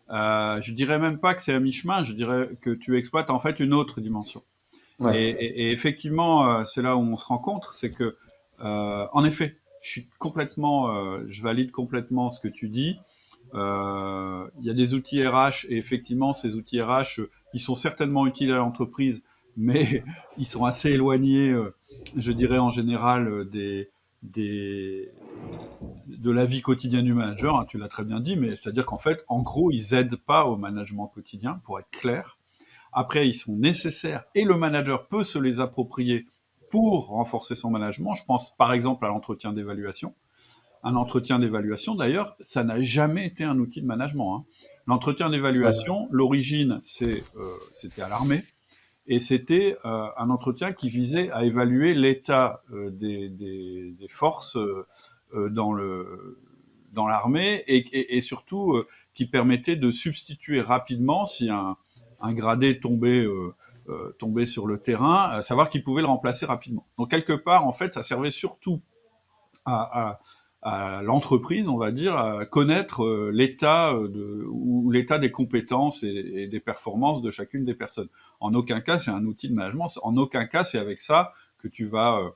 je dirais même pas que c'est à mi-chemin, je dirais que tu exploites en fait une autre dimension. Ouais. Et effectivement, c'est là où on se rencontre, c'est que, en effet, je valide complètement ce que tu dis. Il y a des outils RH et effectivement, ces outils RH, ils sont certainement utiles à l'entreprise, mais ils sont assez éloignés, je dirais en général, des, de la vie quotidienne du manager. Hein, tu l'as très bien dit, mais c'est-à-dire qu'en fait, en gros, ils aident pas au management quotidien, pour être clair. Après, ils sont nécessaires et le manager peut se les approprier pour renforcer son management. Je pense par exemple à l'entretien d'évaluation. Un entretien d'évaluation, d'ailleurs, ça n'a jamais été un outil de management. Hein. L'entretien d'évaluation, l'origine, c'était à l'armée, et c'était un entretien qui visait à évaluer l'état des forces dans l'armée, et surtout qui permettait de substituer rapidement, si un gradé tombait sur le terrain, savoir qu'il pouvait le remplacer rapidement. Donc quelque part, en fait, ça servait surtout à l'entreprise, on va dire, à connaître l'état l'état des compétences et des performances de chacune des personnes. En aucun cas, c'est un outil de management. En aucun cas, c'est avec ça que tu vas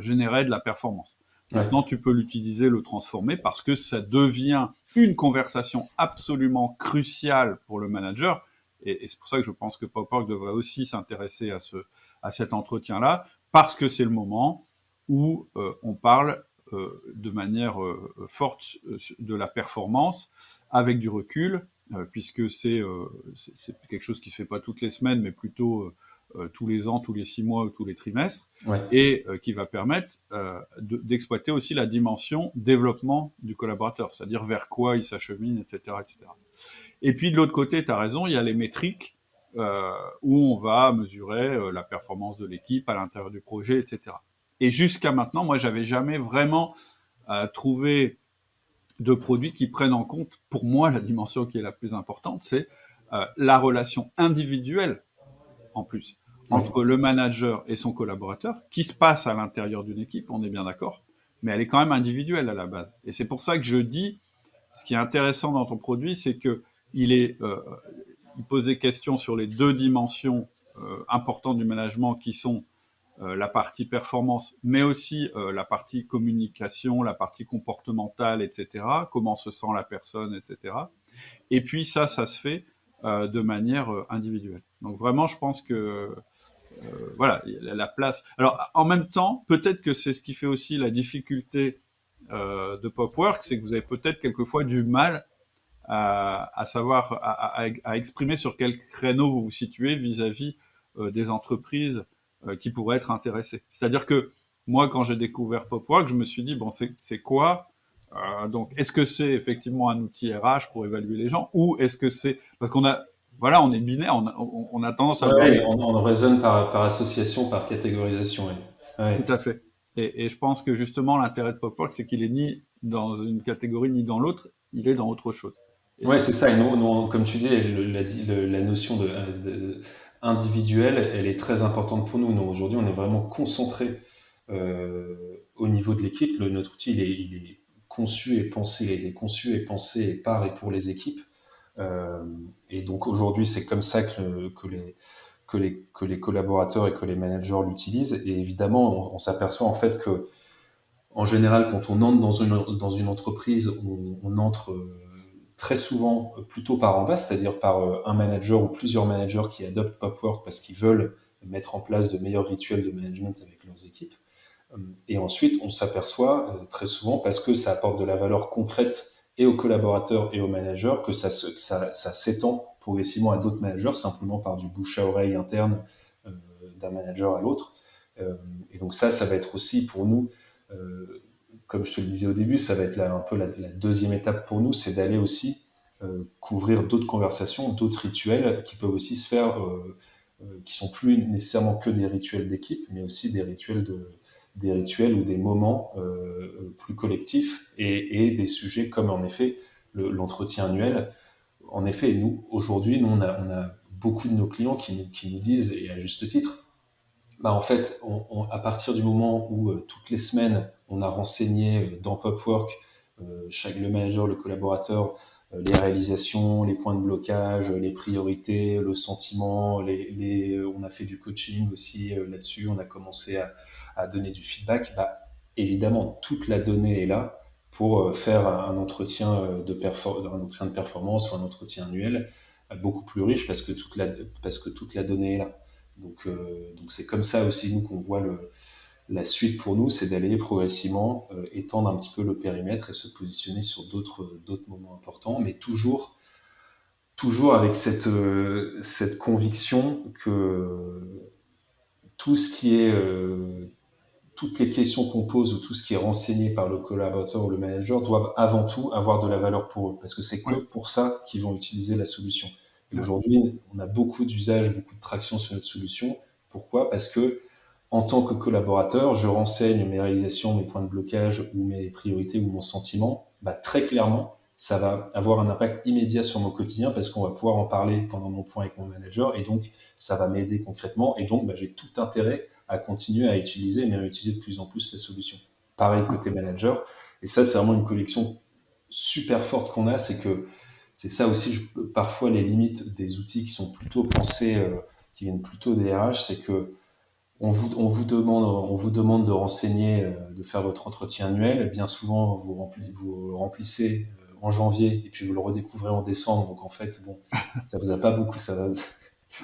générer de la performance. Maintenant, tu peux l'utiliser, le transformer, parce que ça devient une conversation absolument cruciale pour le manager. Et c'est pour ça que je pense que Popwork devrait aussi s'intéresser à cet entretien-là, parce que c'est le moment où on parle de manière forte de la performance, avec du recul, puisque c'est quelque chose qui se fait pas toutes les semaines, mais plutôt tous les ans, tous les 6 mois ou tous les trimestres, et qui va permettre d'exploiter aussi la dimension développement du collaborateur, c'est-à-dire vers quoi il s'achemine, etc., etc. Et puis de l'autre côté, tu as raison, il y a les métriques où on va mesurer la performance de l'équipe à l'intérieur du projet, etc. Et jusqu'à maintenant, moi, j'avais jamais vraiment trouvé de produits qui prennent en compte, pour moi, la dimension qui est la plus importante, c'est la relation individuelle, en plus, entre le manager et son collaborateur, qui se passe à l'intérieur d'une équipe, on est bien d'accord, mais elle est quand même individuelle à la base. Et c'est pour ça que je dis, ce qui est intéressant dans ton produit, c'est que il pose des questions sur les deux dimensions importantes du management, qui sont la partie performance, mais aussi la partie communication, la partie comportementale, etc. Comment se sent la personne, etc. Et puis ça se fait de manière individuelle. Donc vraiment, je pense que voilà, la place. Alors en même temps, peut-être que c'est ce qui fait aussi la difficulté de Popwork, c'est que vous avez peut-être quelquefois du mal à savoir, à exprimer sur quel créneau vous vous situez vis-à-vis des entreprises qui pourraient être intéressées. C'est-à-dire que moi, quand j'ai découvert Popwork, je me suis dit, bon, c'est quoi donc, est-ce que c'est effectivement un outil RH pour évaluer les gens, ou est-ce que c'est... Parce qu'on a... Voilà, on est binaire, on a tendance à... On raisonne par association, par catégorisation. Tout à fait. Et je pense que justement, l'intérêt de Popwork, c'est qu'il est ni dans une catégorie ni dans l'autre, il est dans autre chose. Et Ouais, c'est c'est ça. Et nous, comme tu dis, la notion individuelle, elle est très importante pour nous. Nous, aujourd'hui, on est vraiment concentré au niveau de l'équipe. Notre outil, il est conçu et pensé, il a été conçu et pensé par et pour les équipes. Euh, et donc aujourd'hui, c'est comme ça que les collaborateurs et que les managers l'utilisent. Et évidemment, on s'aperçoit en fait que en général, quand on entre dans une entreprise, on entre très souvent plutôt par en bas, c'est-à-dire par un manager ou plusieurs managers qui adoptent Popwork parce qu'ils veulent mettre en place de meilleurs rituels de management avec leurs équipes. Et ensuite, on s'aperçoit très souvent, parce que ça apporte de la valeur concrète et aux collaborateurs et aux managers, que ça s'étend progressivement à d'autres managers, simplement par du bouche à oreille interne euh, d'un manager à l'autre. Et donc ça va être aussi pour nous, euh, comme je te le disais au début, ça va être un peu la deuxième étape pour nous, c'est d'aller aussi couvrir d'autres conversations, d'autres rituels qui peuvent aussi se faire, qui sont plus nécessairement que des rituels d'équipe, mais aussi des rituels ou des moments plus collectifs et des sujets comme en effet l'entretien annuel. En effet, nous, aujourd'hui, on a beaucoup de nos clients qui nous disent, et à juste titre, bah en fait, à partir du moment où toutes les semaines, on a renseigné dans Popwork, le manager, le collaborateur, les réalisations, les points de blocage, les priorités, le sentiment, on a fait du coaching aussi là-dessus, on a commencé à donner du feedback. Bah, évidemment, toute la donnée est là pour faire un entretien un entretien de performance ou un entretien annuel beaucoup plus riche parce que toute la donnée est là. Donc c'est comme ça aussi nous qu'on voit la suite pour nous, c'est d'aller progressivement étendre un petit peu le périmètre et se positionner sur d'autres moments importants, mais toujours avec cette conviction que tout ce qui est toutes les questions qu'on pose ou tout ce qui est renseigné par le collaborateur ou le manager doivent avant tout avoir de la valeur pour eux, parce que c'est que ouais, pour ça qu'ils vont utiliser la solution. Et ouais. aujourd'hui, on a beaucoup d'usages, beaucoup de traction sur notre solution. Pourquoi? Parce que en tant que collaborateur, je renseigne mes réalisations, mes points de blocage ou mes priorités ou mon sentiment. Bah, très clairement, ça va avoir un impact immédiat sur mon quotidien parce qu'on va pouvoir en parler pendant mon point avec mon manager et donc ça va m'aider concrètement et donc bah, j'ai tout intérêt à continuer à utiliser, mais à utiliser de plus en plus les solutions. Pareil côté manager. Et ça, c'est vraiment une collection super forte qu'on a. C'est que c'est ça aussi, parfois, les limites des outils qui sont plutôt pensés, qui viennent plutôt des RH, c'est que on vous demande de renseigner, de faire votre entretien annuel. Bien souvent, vous remplissez en janvier et puis vous le redécouvrez en décembre. Donc en fait, bon, ça vous a pas beaucoup, je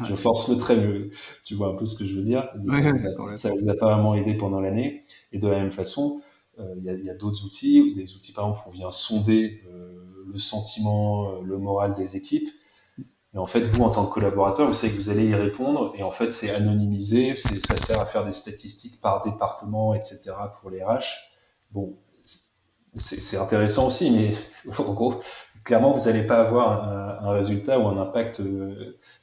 Ouais. force le trait, mais tu vois un peu ce que je veux dire. Ouais, ouais, Ça complètement. vous a pas vraiment aidé pendant l'année. Et de la même façon, il y a d'autres outils, des outils par exemple, où on vient sonder le sentiment, le moral des équipes. Et en fait, vous, en tant que collaborateur, vous savez que vous allez y répondre. Et en fait, c'est anonymisé, ça sert à faire des statistiques par département, etc. pour les RH. Bon, c'est intéressant aussi, mais en gros, clairement, vous n'allez pas avoir un résultat ou un impact.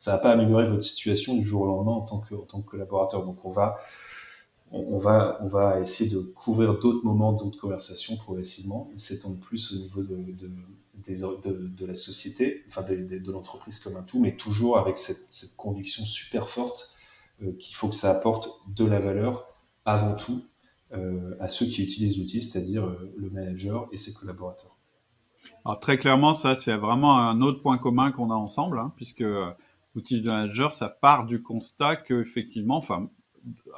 Ça va pas améliorer votre situation du jour au lendemain en tant que collaborateur. Donc, on va essayer de couvrir d'autres moments, d'autres conversations progressivement, et s'étendre plus au niveau de la société, enfin de l'entreprise comme un tout, mais toujours avec cette conviction super forte qu'il faut que ça apporte de la valeur avant tout à ceux qui utilisent l'outil, c'est-à-dire le manager et ses collaborateurs. Alors très clairement, ça c'est vraiment un autre point commun qu'on a ensemble, hein, puisque l'outil de manager, ça part du constat que effectivement, enfin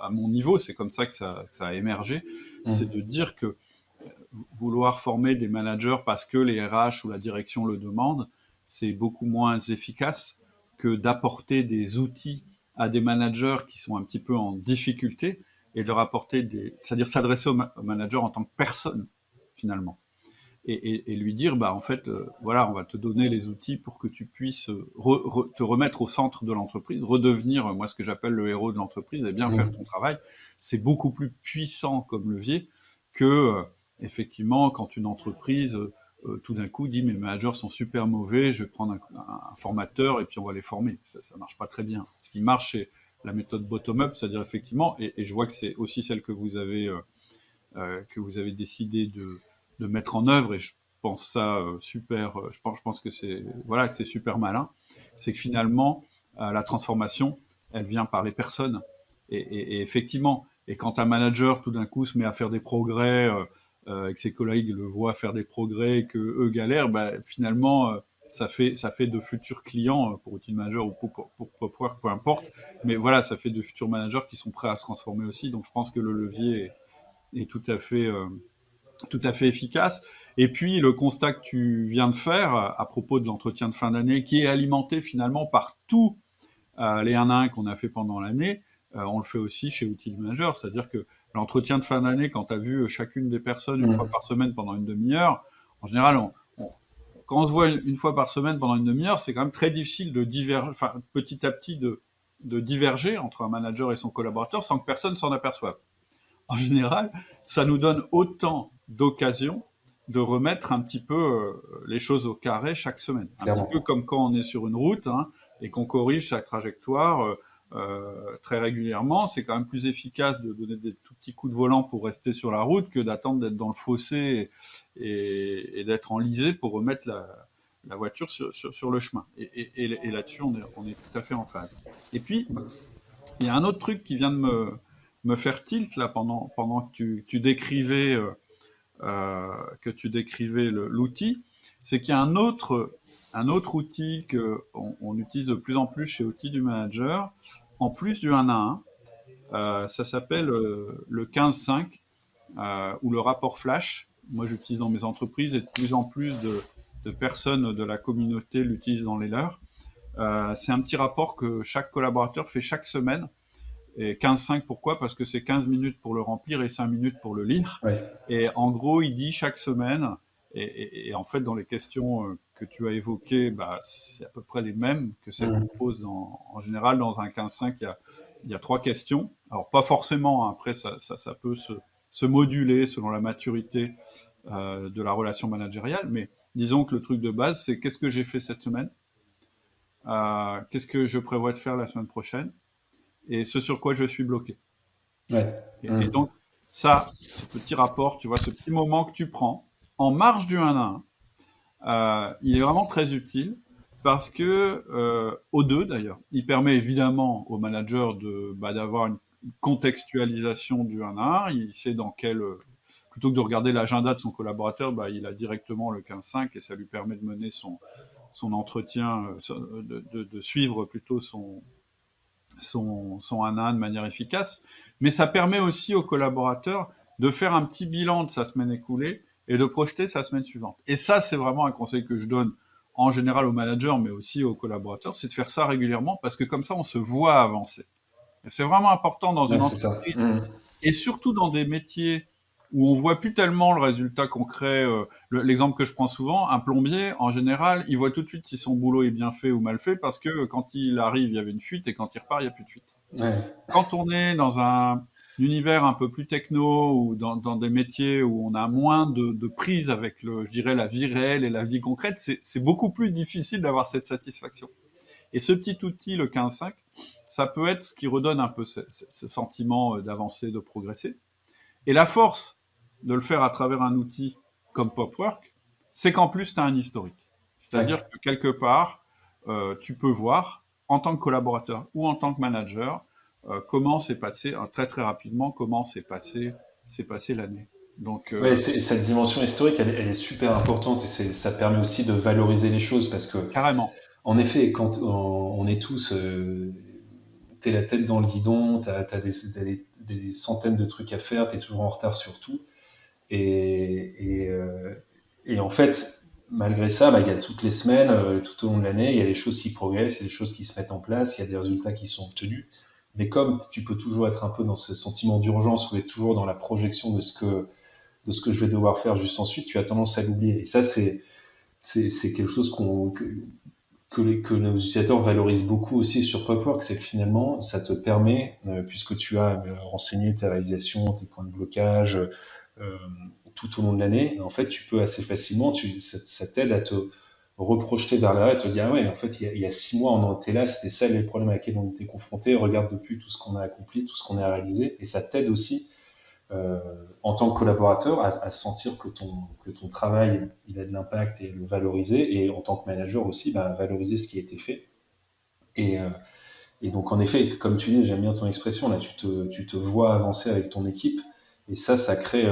à mon niveau, c'est comme ça que ça a émergé, c'est de Mmh. dire que vouloir former des managers parce que les RH ou la direction le demandent, c'est beaucoup moins efficace que d'apporter des outils à des managers qui sont un petit peu en difficulté et de leur apporter c'est-à-dire s'adresser au manager en tant que personne finalement. Et lui dire, bah en fait, voilà, on va te donner les outils pour que tu puisses te remettre au centre de l'entreprise, redevenir, moi, ce que j'appelle le héros de l'entreprise, et bien faire ton Mmh. travail. C'est beaucoup plus puissant comme levier que, effectivement, quand une entreprise, tout d'un coup, dit, mes managers sont super mauvais, je vais prendre un formateur et puis on va les former. Ça marche pas très bien. Ce qui marche, c'est la méthode bottom-up, c'est-à-dire effectivement, et je vois que c'est aussi celle que vous avez que vous avez décidé de mettre en œuvre, et je pense ça super, je pense que c'est super malin, c'est que finalement, la transformation, elle vient par les personnes. Et effectivement, et quand un manager tout d'un coup se met à faire des progrès, et que ses collègues le voient faire des progrès et que eux galèrent, bah, finalement, ça fait de futurs clients pour Outil Manager ou pour Popwork, peu importe. Mais voilà, ça fait de futurs managers qui sont prêts à se transformer aussi. Donc je pense que le levier est tout à fait efficace. Et puis le constat que tu viens de faire à propos de l'entretien de fin d'année, qui est alimenté finalement par tous les 1 à 1 qu'on a fait pendant l'année, on le fait aussi chez Outil Manager. C'est-à-dire que l'entretien de fin d'année, quand tu as vu chacune des personnes une fois par semaine pendant une demi-heure, en général, quand on se voit une fois par semaine pendant une demi-heure, c'est quand même très difficile de petit à petit de diverger entre un manager et son collaborateur sans que personne s'en aperçoive. En général, ça nous donne autant d'occasions de remettre un petit peu les choses au carré chaque semaine. Un Clairement. petit peu comme quand on est sur une route et qu'on corrige sa trajectoire très régulièrement. C'est quand même plus efficace de donner des tout petits coups de volant pour rester sur la route que d'attendre d'être dans le fossé et d'être enlisé pour remettre la voiture sur le chemin. Et là-dessus, on est tout à fait en phase. Et puis, il y a un autre truc qui vient de me faire tilt là pendant que tu décrivais l'outil, c'est qu'il y a un autre outil qu'on utilise de plus en plus chez Outils du Manager, en plus du 1 à 1, ça s'appelle le 15-5 ou le rapport flash. Moi, j'utilise dans mes entreprises et de plus en plus de personnes de la communauté l'utilisent dans les leurs. C'est un petit rapport que chaque collaborateur fait chaque semaine. Et 15-5, pourquoi? Parce que c'est 15 minutes pour le remplir et 5 minutes pour le lire. Ouais. Et en gros, il dit chaque semaine, et en fait, dans les questions que tu as évoquées, bah, c'est à peu près les mêmes que celles qu'on pose en général. Dans un 15-5, il y a 3 questions. Alors, pas forcément, après, ça peut se moduler selon la maturité de la relation managériale, mais disons que le truc de base, c'est qu'est-ce que j'ai fait cette semaine, qu'est-ce que je prévois de faire la semaine prochaine, et ce sur quoi je suis bloqué. Ouais. Et donc, ça, ce petit rapport, tu vois, ce petit moment que tu prends, en marge du 1 à 1, il est vraiment très utile parce que, aux deux d'ailleurs, il permet évidemment au manager d'avoir une contextualisation du 1 à 1, il sait dans quel... plutôt que de regarder l'agenda de son collaborateur, il a directement le 15-5 et ça lui permet de mener son entretien, de suivre plutôt son 1 à 1 de manière efficace, mais ça permet aussi aux collaborateurs de faire un petit bilan de sa semaine écoulée et de projeter sa semaine suivante. Et ça, c'est vraiment un conseil que je donne en général aux managers, mais aussi aux collaborateurs, c'est de faire ça régulièrement parce que comme ça, on se voit avancer. Et c'est vraiment important dans une entreprise et surtout dans des métiers où on voit plus tellement le résultat concret. L'exemple que je prends souvent, un plombier, en général, il voit tout de suite si son boulot est bien fait ou mal fait parce que quand il arrive, il y avait une fuite et quand il repart, il n'y a plus de fuite. Ouais. Quand on est dans un univers un peu plus techno ou dans des métiers où on a moins de prise avec je dirais, la vie réelle et la vie concrète, c'est beaucoup plus difficile d'avoir cette satisfaction. Et ce petit outil, le 15-5, ça peut être ce qui redonne un peu ce sentiment d'avancer, de progresser. Et la force de le faire à travers un outil comme Popwork, c'est qu'en plus, tu as un historique. C'est-à-dire que quelque part, tu peux voir, en tant que collaborateur ou en tant que manager, comment s'est passé, très très rapidement, comment s'est passé l'année. Donc, cette dimension historique, elle est super importante et ça permet aussi de valoriser les choses parce que, carrément. En effet, quand on est tous, t'es la tête dans le guidon, t'as des centaines de trucs à faire, t'es toujours en retard sur tout. Et en fait, malgré ça, il y a toutes les semaines, tout au long de l'année, il y a des choses qui progressent, il y a des choses qui se mettent en place, il y a des résultats qui sont obtenus. Mais comme tu peux toujours être un peu dans ce sentiment d'urgence ou être toujours dans la projection de ce que je vais devoir faire juste ensuite, tu as tendance à l'oublier. Et ça, c'est quelque chose que nos utilisateurs valorisent beaucoup aussi sur Popwork, c'est que finalement, ça te permet, puisque tu as renseigné tes réalisations, tes points de blocage, tout au long de l'année, en fait, tu peux assez facilement, ça t'aide à te reprojeter vers l'arrière et te dire, ah ouais, en fait, il y a 6 mois, on en était là, c'était ça les problèmes à lesquels on était confrontés, regarde depuis tout ce qu'on a accompli, tout ce qu'on a réalisé, et ça t'aide aussi euh, en tant que collaborateur, à sentir que ton travail, il a de l'impact et le valoriser, et en tant que manager aussi, bah, valoriser ce qui a été fait. Et, euh, et donc, en effet, comme tu dis, j'aime bien ton expression, là, tu te vois avancer avec ton équipe, et ça crée,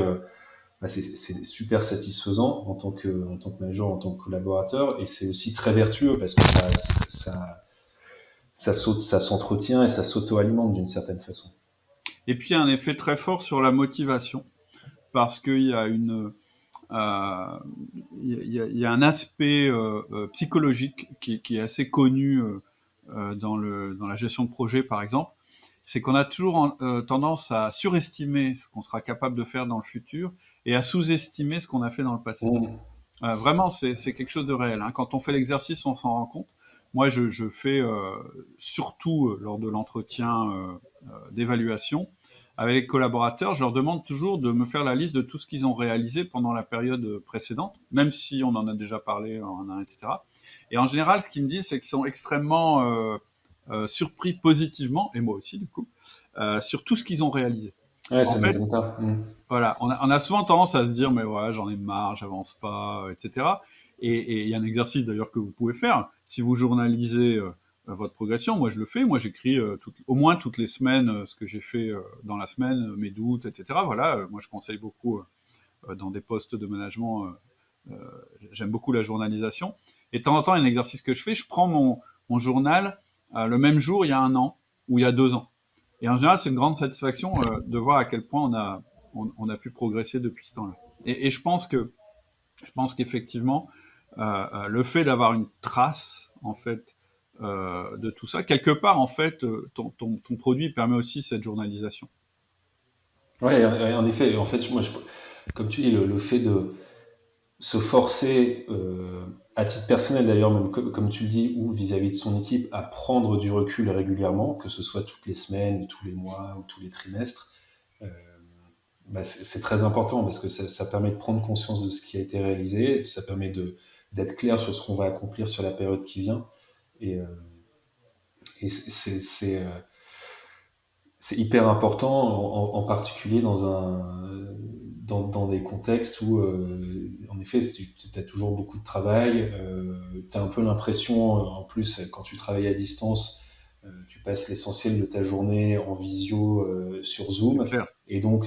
bah, c'est super satisfaisant en tant que manager, en tant que collaborateur, et c'est aussi très vertueux parce que ça s'entretient et ça s'auto-alimente d'une certaine façon. Et puis, il y a un effet très fort sur la motivation, parce qu'il y a il y a un aspect psychologique qui est assez connu dans la gestion de projet, par exemple. C'est qu'on a toujours tendance à surestimer ce qu'on sera capable de faire dans le futur et à sous-estimer ce qu'on a fait dans le passé. Mmh. Vraiment, c'est quelque chose de réel, hein. Quand on fait l'exercice, on s'en rend compte. Moi, je fais surtout lors de l'entretien d'évaluation avec les collaborateurs, je leur demande toujours de me faire la liste de tout ce qu'ils ont réalisé pendant la période précédente, même si on en a déjà parlé, etc. Et en général, ce qu'ils me disent, c'est qu'ils sont extrêmement surpris positivement, et moi aussi du coup, sur tout ce qu'ils ont réalisé. Ouais, En ça fait, m'étonne pas. Mmh. voilà, on a souvent tendance à se dire, mais ouais, j'en ai marre, j'avance pas, etc. Et il y a un exercice d'ailleurs que vous pouvez faire. Si vous journalisez votre progression, moi je le fais, moi j'écris au moins toutes les semaines ce que j'ai fait dans la semaine, mes doutes, etc. Voilà, moi je conseille beaucoup dans des postes de management, j'aime beaucoup la journalisation. Et de temps en temps, il y a un exercice que je fais, je prends mon journal le même jour il y a un an ou il y a 2 ans. Et en général, c'est une grande satisfaction de voir à quel point on a pu progresser depuis ce temps-là. Et je pense qu'effectivement, le fait d'avoir une trace, en fait, de tout ça, quelque part, en fait, ton produit permet aussi cette journalisation. Ouais, en effet, en fait, comme tu dis, le fait de se forcer, à titre personnel d'ailleurs, même comme tu le dis, ou vis-à-vis de son équipe, à prendre du recul régulièrement, que ce soit toutes les semaines, ou tous les mois, ou tous les trimestres, euh, bah, c'est très important parce que ça permet de prendre conscience de ce qui a été réalisé, ça permet d'être clair sur ce qu'on va accomplir sur la période qui vient. Et, euh, et c'est hyper important, en particulier dans des contextes où, en effet, tu as toujours beaucoup de travail, tu as un peu l'impression, en plus, quand tu travailles à distance, tu passes l'essentiel de ta journée en visio sur C'est Zoom, clair. et donc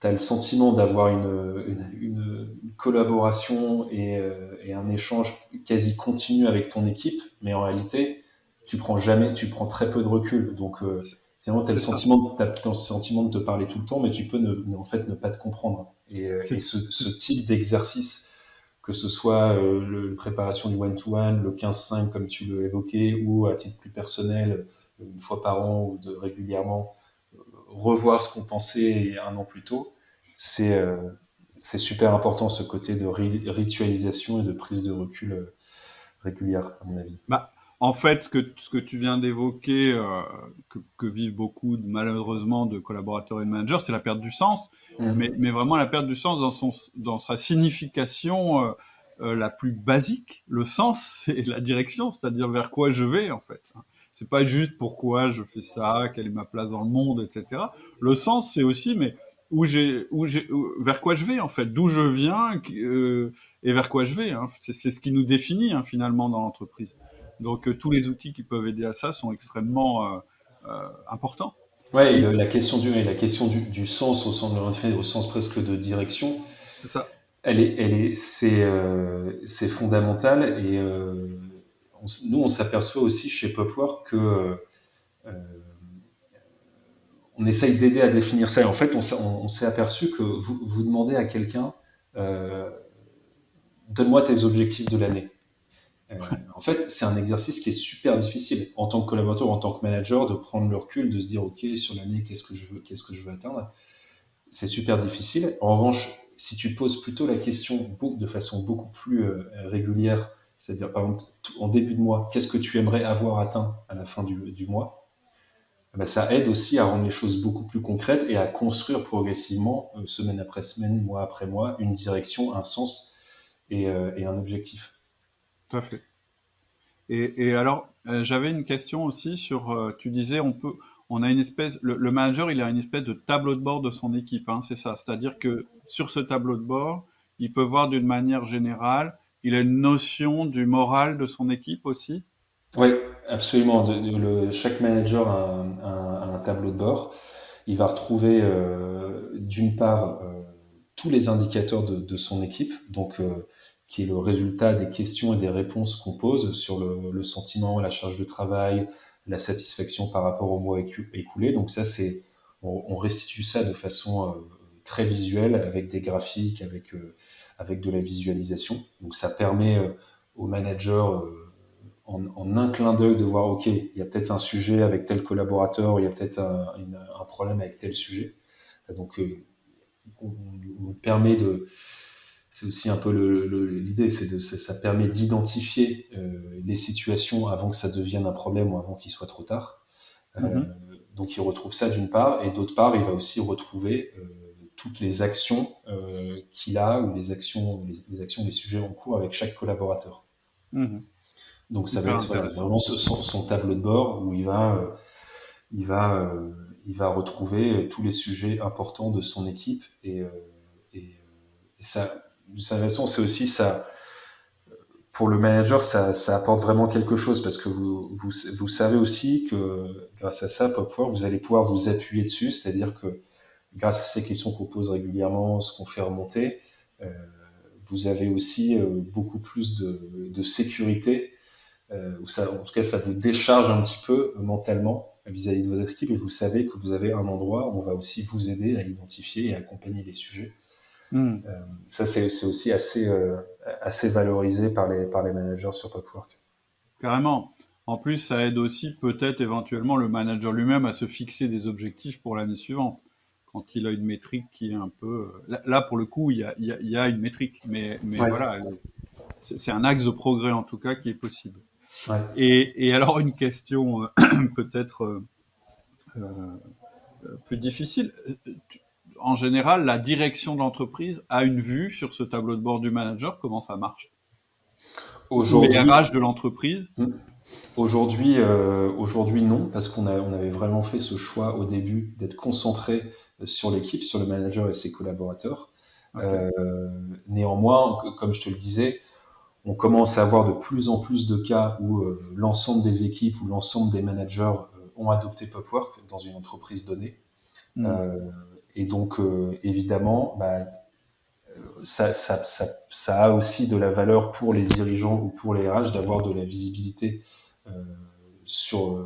tu as le sentiment d'avoir une collaboration et un échange quasi continu avec ton équipe, mais en réalité, tu prends très peu de recul. Donc, C'est finalement, tu as c'est ça. le sentiment de te parler tout le temps, mais tu peux en fait ne pas te comprendre. Et C'est ce type d'exercice, que ce soit la préparation du one-to-one, le 15-5 comme tu l'as évoqué, ou à titre plus personnel, une fois par an ou régulièrement, revoir ce qu'on pensait un an plus tôt, c'est c'est super important, ce côté de ritualisation et de prise de recul régulière, à mon avis. Bah, en fait, ce que tu viens d'évoquer, que vivent beaucoup, malheureusement, de collaborateurs et de managers, c'est la perte du sens, Mm. mais vraiment la perte du sens dans sa signification la plus basique. Le sens, c'est la direction, c'est-à-dire vers quoi je vais, en fait. C'est pas juste pourquoi je fais ça, quelle est ma place dans le monde, etc. Le sens, c'est aussi, mais vers quoi je vais, en fait, d'où je viens, et vers quoi je vais, hein. C'est ce qui nous définit, hein, finalement, dans l'entreprise. Donc tous les outils qui peuvent aider à ça sont extrêmement importants. Ouais, et Et la question du sens en fait, au sens presque de direction, c'est ça. c'est fondamental. Et nous, on s'aperçoit aussi chez Popwork que on essaye d'aider à définir ça. Et en fait, on s'est aperçu que vous demandez à quelqu'un, euh, donne-moi tes objectifs de l'année. En fait, c'est un exercice qui est super difficile en tant que collaborateur, en tant que manager, de prendre le recul, de se dire, OK, sur l'année, qu'est-ce que je veux atteindre. C'est super difficile. En revanche, si tu poses plutôt la question de façon beaucoup plus régulière, c'est-à-dire, par exemple, en début de mois, qu'est-ce que tu aimerais avoir atteint à la fin du mois, eh ben, ça aide aussi à rendre les choses beaucoup plus concrètes et à construire progressivement, semaine après semaine, mois après mois, une direction, un sens et un objectif. Tout à fait. Et alors, j'avais une question aussi sur, tu disais, on a une espèce, le manager, il a une espèce de tableau de bord de son équipe, hein, c'est ça. C'est-à-dire que sur ce tableau de bord, il peut voir d'une manière générale, il a une notion du moral de son équipe aussi. Oui, absolument. Chaque manager a un tableau de bord. Il va retrouver d'une part tous les indicateurs de son équipe, donc qui est le résultat des questions et des réponses qu'on pose sur le sentiment, la charge de travail, la satisfaction par rapport au mois écoulé. Donc ça, on restitue ça de façon très visuelle avec des graphiques, avec de la visualisation. Donc ça permet aux managers en un clin d'œil de voir, OK, il y a peut-être un sujet avec tel collaborateur, il y a peut-être un problème avec tel sujet. Donc, on permet de, c'est aussi un peu l'idée, ça permet d'identifier les situations avant que ça devienne un problème ou avant qu'il soit trop tard. Mhm. Donc, il retrouve ça d'une part, et d'autre part, il va aussi retrouver toutes les actions qu'il a ou les actions, les sujets en cours avec chaque collaborateur. Mhm. Donc ça va Hyper être voilà, intéressant. vraiment son tableau de bord où il va, il va retrouver tous les sujets importants de son équipe et ça, d'une certaine façon, c'est aussi ça. Pour le manager, ça apporte vraiment quelque chose parce que vous savez aussi que grâce à ça, Popwork, vous allez pouvoir vous appuyer dessus, c'est-à-dire que grâce à ces questions qu'on pose régulièrement, ce qu'on fait remonter, euh, vous avez aussi beaucoup plus de sécurité où ça, en tout cas, ça vous décharge un petit peu mentalement vis-à-vis de votre équipe et vous savez que vous avez un endroit où on va aussi vous aider à identifier et à accompagner les sujets. Mhm. Ça, c'est aussi assez valorisé par les managers sur Popwork. Carrément. En plus, ça aide aussi peut-être éventuellement le manager lui-même à se fixer des objectifs pour l'année suivante. Quand il a une métrique qui est un peu... Là, pour le coup, il y a une métrique, mais Ouais, voilà, c'est un axe de progrès en tout cas qui est possible. ouais. Et alors une question peut-être plus difficile. En général, la direction de l'entreprise a une vue sur ce tableau de bord du manager, comment ça marche? Ou les Aujourd'hui, RH de l'entreprise? hmm, aujourd'hui non, parce on avait vraiment fait ce choix au début d'être concentré sur l'équipe, sur le manager et ses collaborateurs. Ok. Euh, Néanmoins, comme je te le disais, on commence à avoir de plus en plus de cas où l'ensemble des équipes ou l'ensemble des managers ont adopté Popwork dans une entreprise donnée. Hmm. Euh, et donc, évidemment, bah, ça a aussi de la valeur pour les dirigeants ou pour les RH d'avoir de la visibilité euh, sur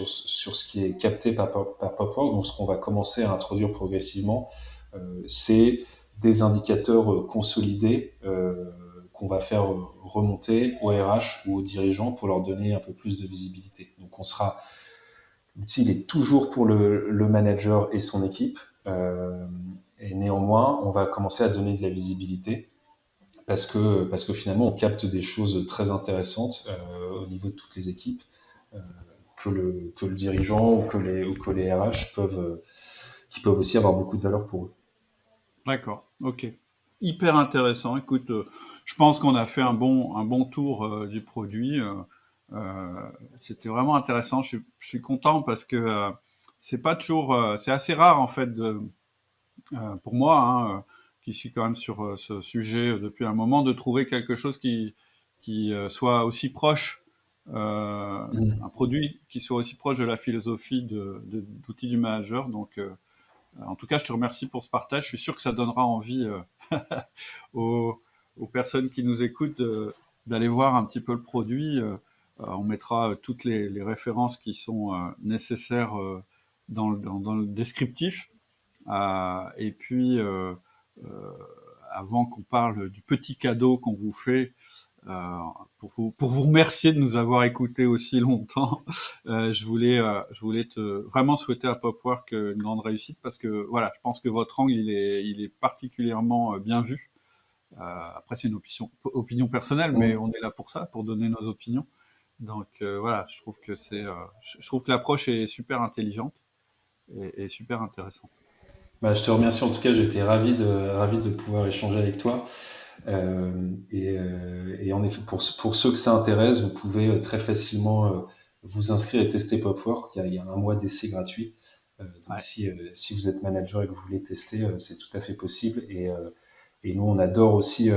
ce qui est capté par Popwork. Donc, ce qu'on va commencer à introduire progressivement, c'est des indicateurs consolidés qu'on va faire remonter aux RH ou aux dirigeants pour leur donner un peu plus de visibilité. Donc, l'outil il est toujours pour le manager et son équipe. Et néanmoins, on va commencer à donner de la visibilité parce que finalement, on capte des choses très intéressantes au niveau de toutes les équipes euh, que le dirigeant ou que les RH qui peuvent aussi avoir beaucoup de valeur pour eux. D'accord, ok. Hyper intéressant. Écoute, je pense qu'on a fait un bon tour du produit. C'était vraiment intéressant. Je suis content parce que c'est pas toujours, c'est assez rare en fait pour moi, hein, qui suis quand même sur ce sujet depuis un moment, de trouver quelque chose qui soit aussi proche, un produit qui soit aussi proche de la philosophie d'outils du manager. Donc, en tout cas, je te remercie pour ce partage. Je suis sûr que ça donnera envie aux, aux personnes qui nous écoutent d'aller voir un petit peu le produit. On mettra toutes les références qui sont nécessaires dans le descriptif. Et puis, euh, avant qu'on parle du petit cadeau qu'on vous fait, euh, pour vous remercier de nous avoir écoutés aussi longtemps, je voulais te vraiment souhaiter à Popwork une grande réussite parce que voilà, je pense que votre angle il est particulièrement bien vu. Après, c'est une opinion personnelle, mais Mm. on est là pour ça, pour donner nos opinions. Donc voilà, je trouve que l'approche est super intelligente et super intéressante. Bah, je te remercie en tout cas, j'étais ravi de pouvoir échanger avec toi. Et en effet, pour ceux que ça intéresse, vous pouvez très facilement vous inscrire et tester Popwork. Il y a un mois d'essai gratuit. Donc si vous êtes manager et que vous voulez tester, c'est tout à fait possible. Et nous, on adore aussi,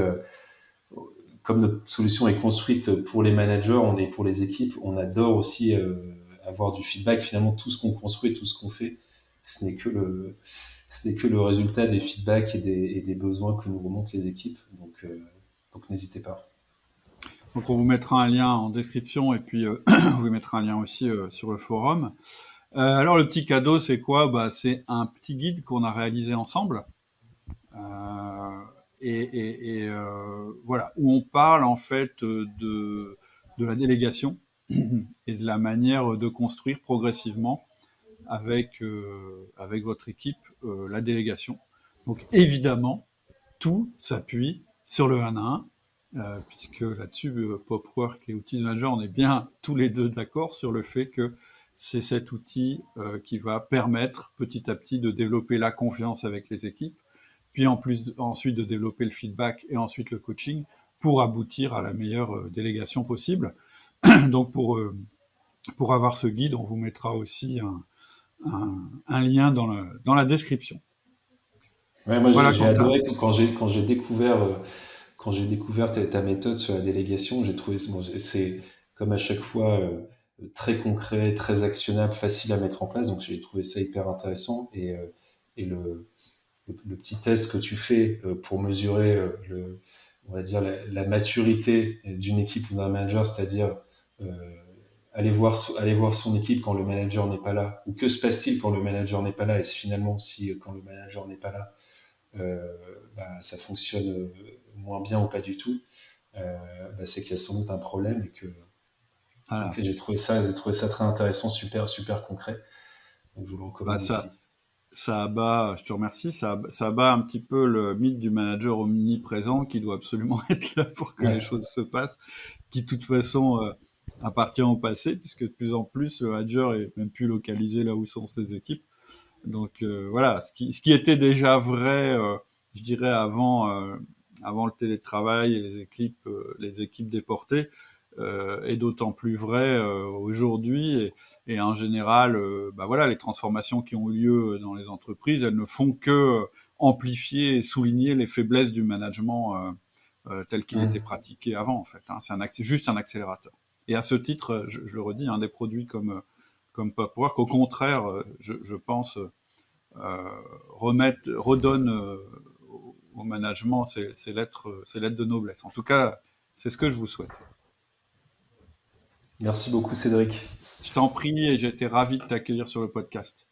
comme notre solution est construite pour les managers, on est pour les équipes, on adore aussi avoir du feedback. Finalement, tout ce qu'on construit, tout ce qu'on fait, ce n'est que le résultat des feedbacks et des besoins que nous remontent les équipes. Donc n'hésitez pas. Donc on vous mettra un lien en description et puis on vous mettra un lien aussi sur le forum. Alors le petit cadeau, c'est quoi ? C'est un petit guide qu'on a réalisé ensemble. Voilà, où on parle en fait de la délégation et de la manière de construire progressivement avec votre équipe la délégation. Donc évidemment, tout s'appuie sur le 1 à 1, puisque là-dessus, Popwork et Outils Manager, on est bien tous les deux d'accord sur le fait que c'est cet outil qui va permettre petit à petit de développer la confiance avec les équipes, puis ensuite de développer le feedback et ensuite le coaching pour aboutir à la meilleure délégation possible. Donc pour avoir ce guide, on vous mettra aussi un lien dans la description. Ouais, moi voilà, j'ai adoré quand j'ai découvert ta méthode sur la délégation. J'ai trouvé c'est comme à chaque fois très concret, très actionnable, facile à mettre en place. Donc j'ai trouvé ça hyper intéressant et le petit test que tu fais pour mesurer on va dire la maturité d'une équipe ou d'un manager, c'est-à-dire aller voir son équipe quand le manager n'est pas là, ou que se passe-t-il quand le manager n'est pas là, et finalement si quand le manager n'est pas là ça fonctionne moins bien ou pas du tout, c'est qu'il y a sans doute un problème et que donc, j'ai trouvé ça très intéressant, super concret. Donc je vous le recommande aussi. Ça abat, je te remercie, ça abat un petit peu le mythe du manager omniprésent qui doit absolument être là pour que les choses se passent, qui de toute façon appartient au passé, puisque de plus en plus le manager est même plus localisé là où sont ses équipes. Donc voilà, ce qui était déjà vrai, je dirais avant le télétravail et les équipes déportées, est d'autant plus vrai aujourd'hui et en général, voilà, les transformations qui ont eu lieu dans les entreprises, elles ne font que amplifier et souligner les faiblesses du management tel qu'il était pratiqué avant en fait. Hein. C'est juste un accélérateur. Et à ce titre, je le redis, des produits comme Popwork, au contraire, je pense, redonne au management ses lettres de noblesse. En tout cas, c'est ce que je vous souhaite. Merci beaucoup, Cédric. Je t'en prie et j'ai été ravi de t'accueillir sur le podcast.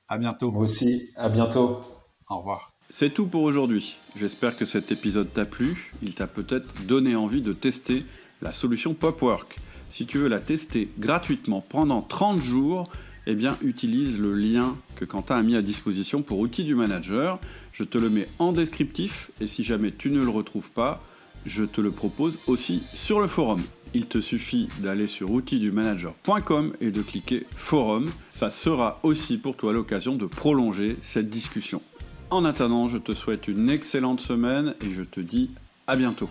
À bientôt. Moi aussi, à bientôt. Au revoir. C'est tout pour aujourd'hui. J'espère que cet épisode t'a plu. Il t'a peut-être donné envie de tester la solution Popwork. Si tu veux la tester gratuitement pendant 30 jours, eh bien, utilise le lien que Quentin a mis à disposition pour Outils du Manager. Je te le mets en descriptif et si jamais tu ne le retrouves pas, je te le propose aussi sur le forum. Il te suffit d'aller sur outildumanager.com et de cliquer forum. Ça sera aussi pour toi l'occasion de prolonger cette discussion. En attendant, je te souhaite une excellente semaine et je te dis à bientôt.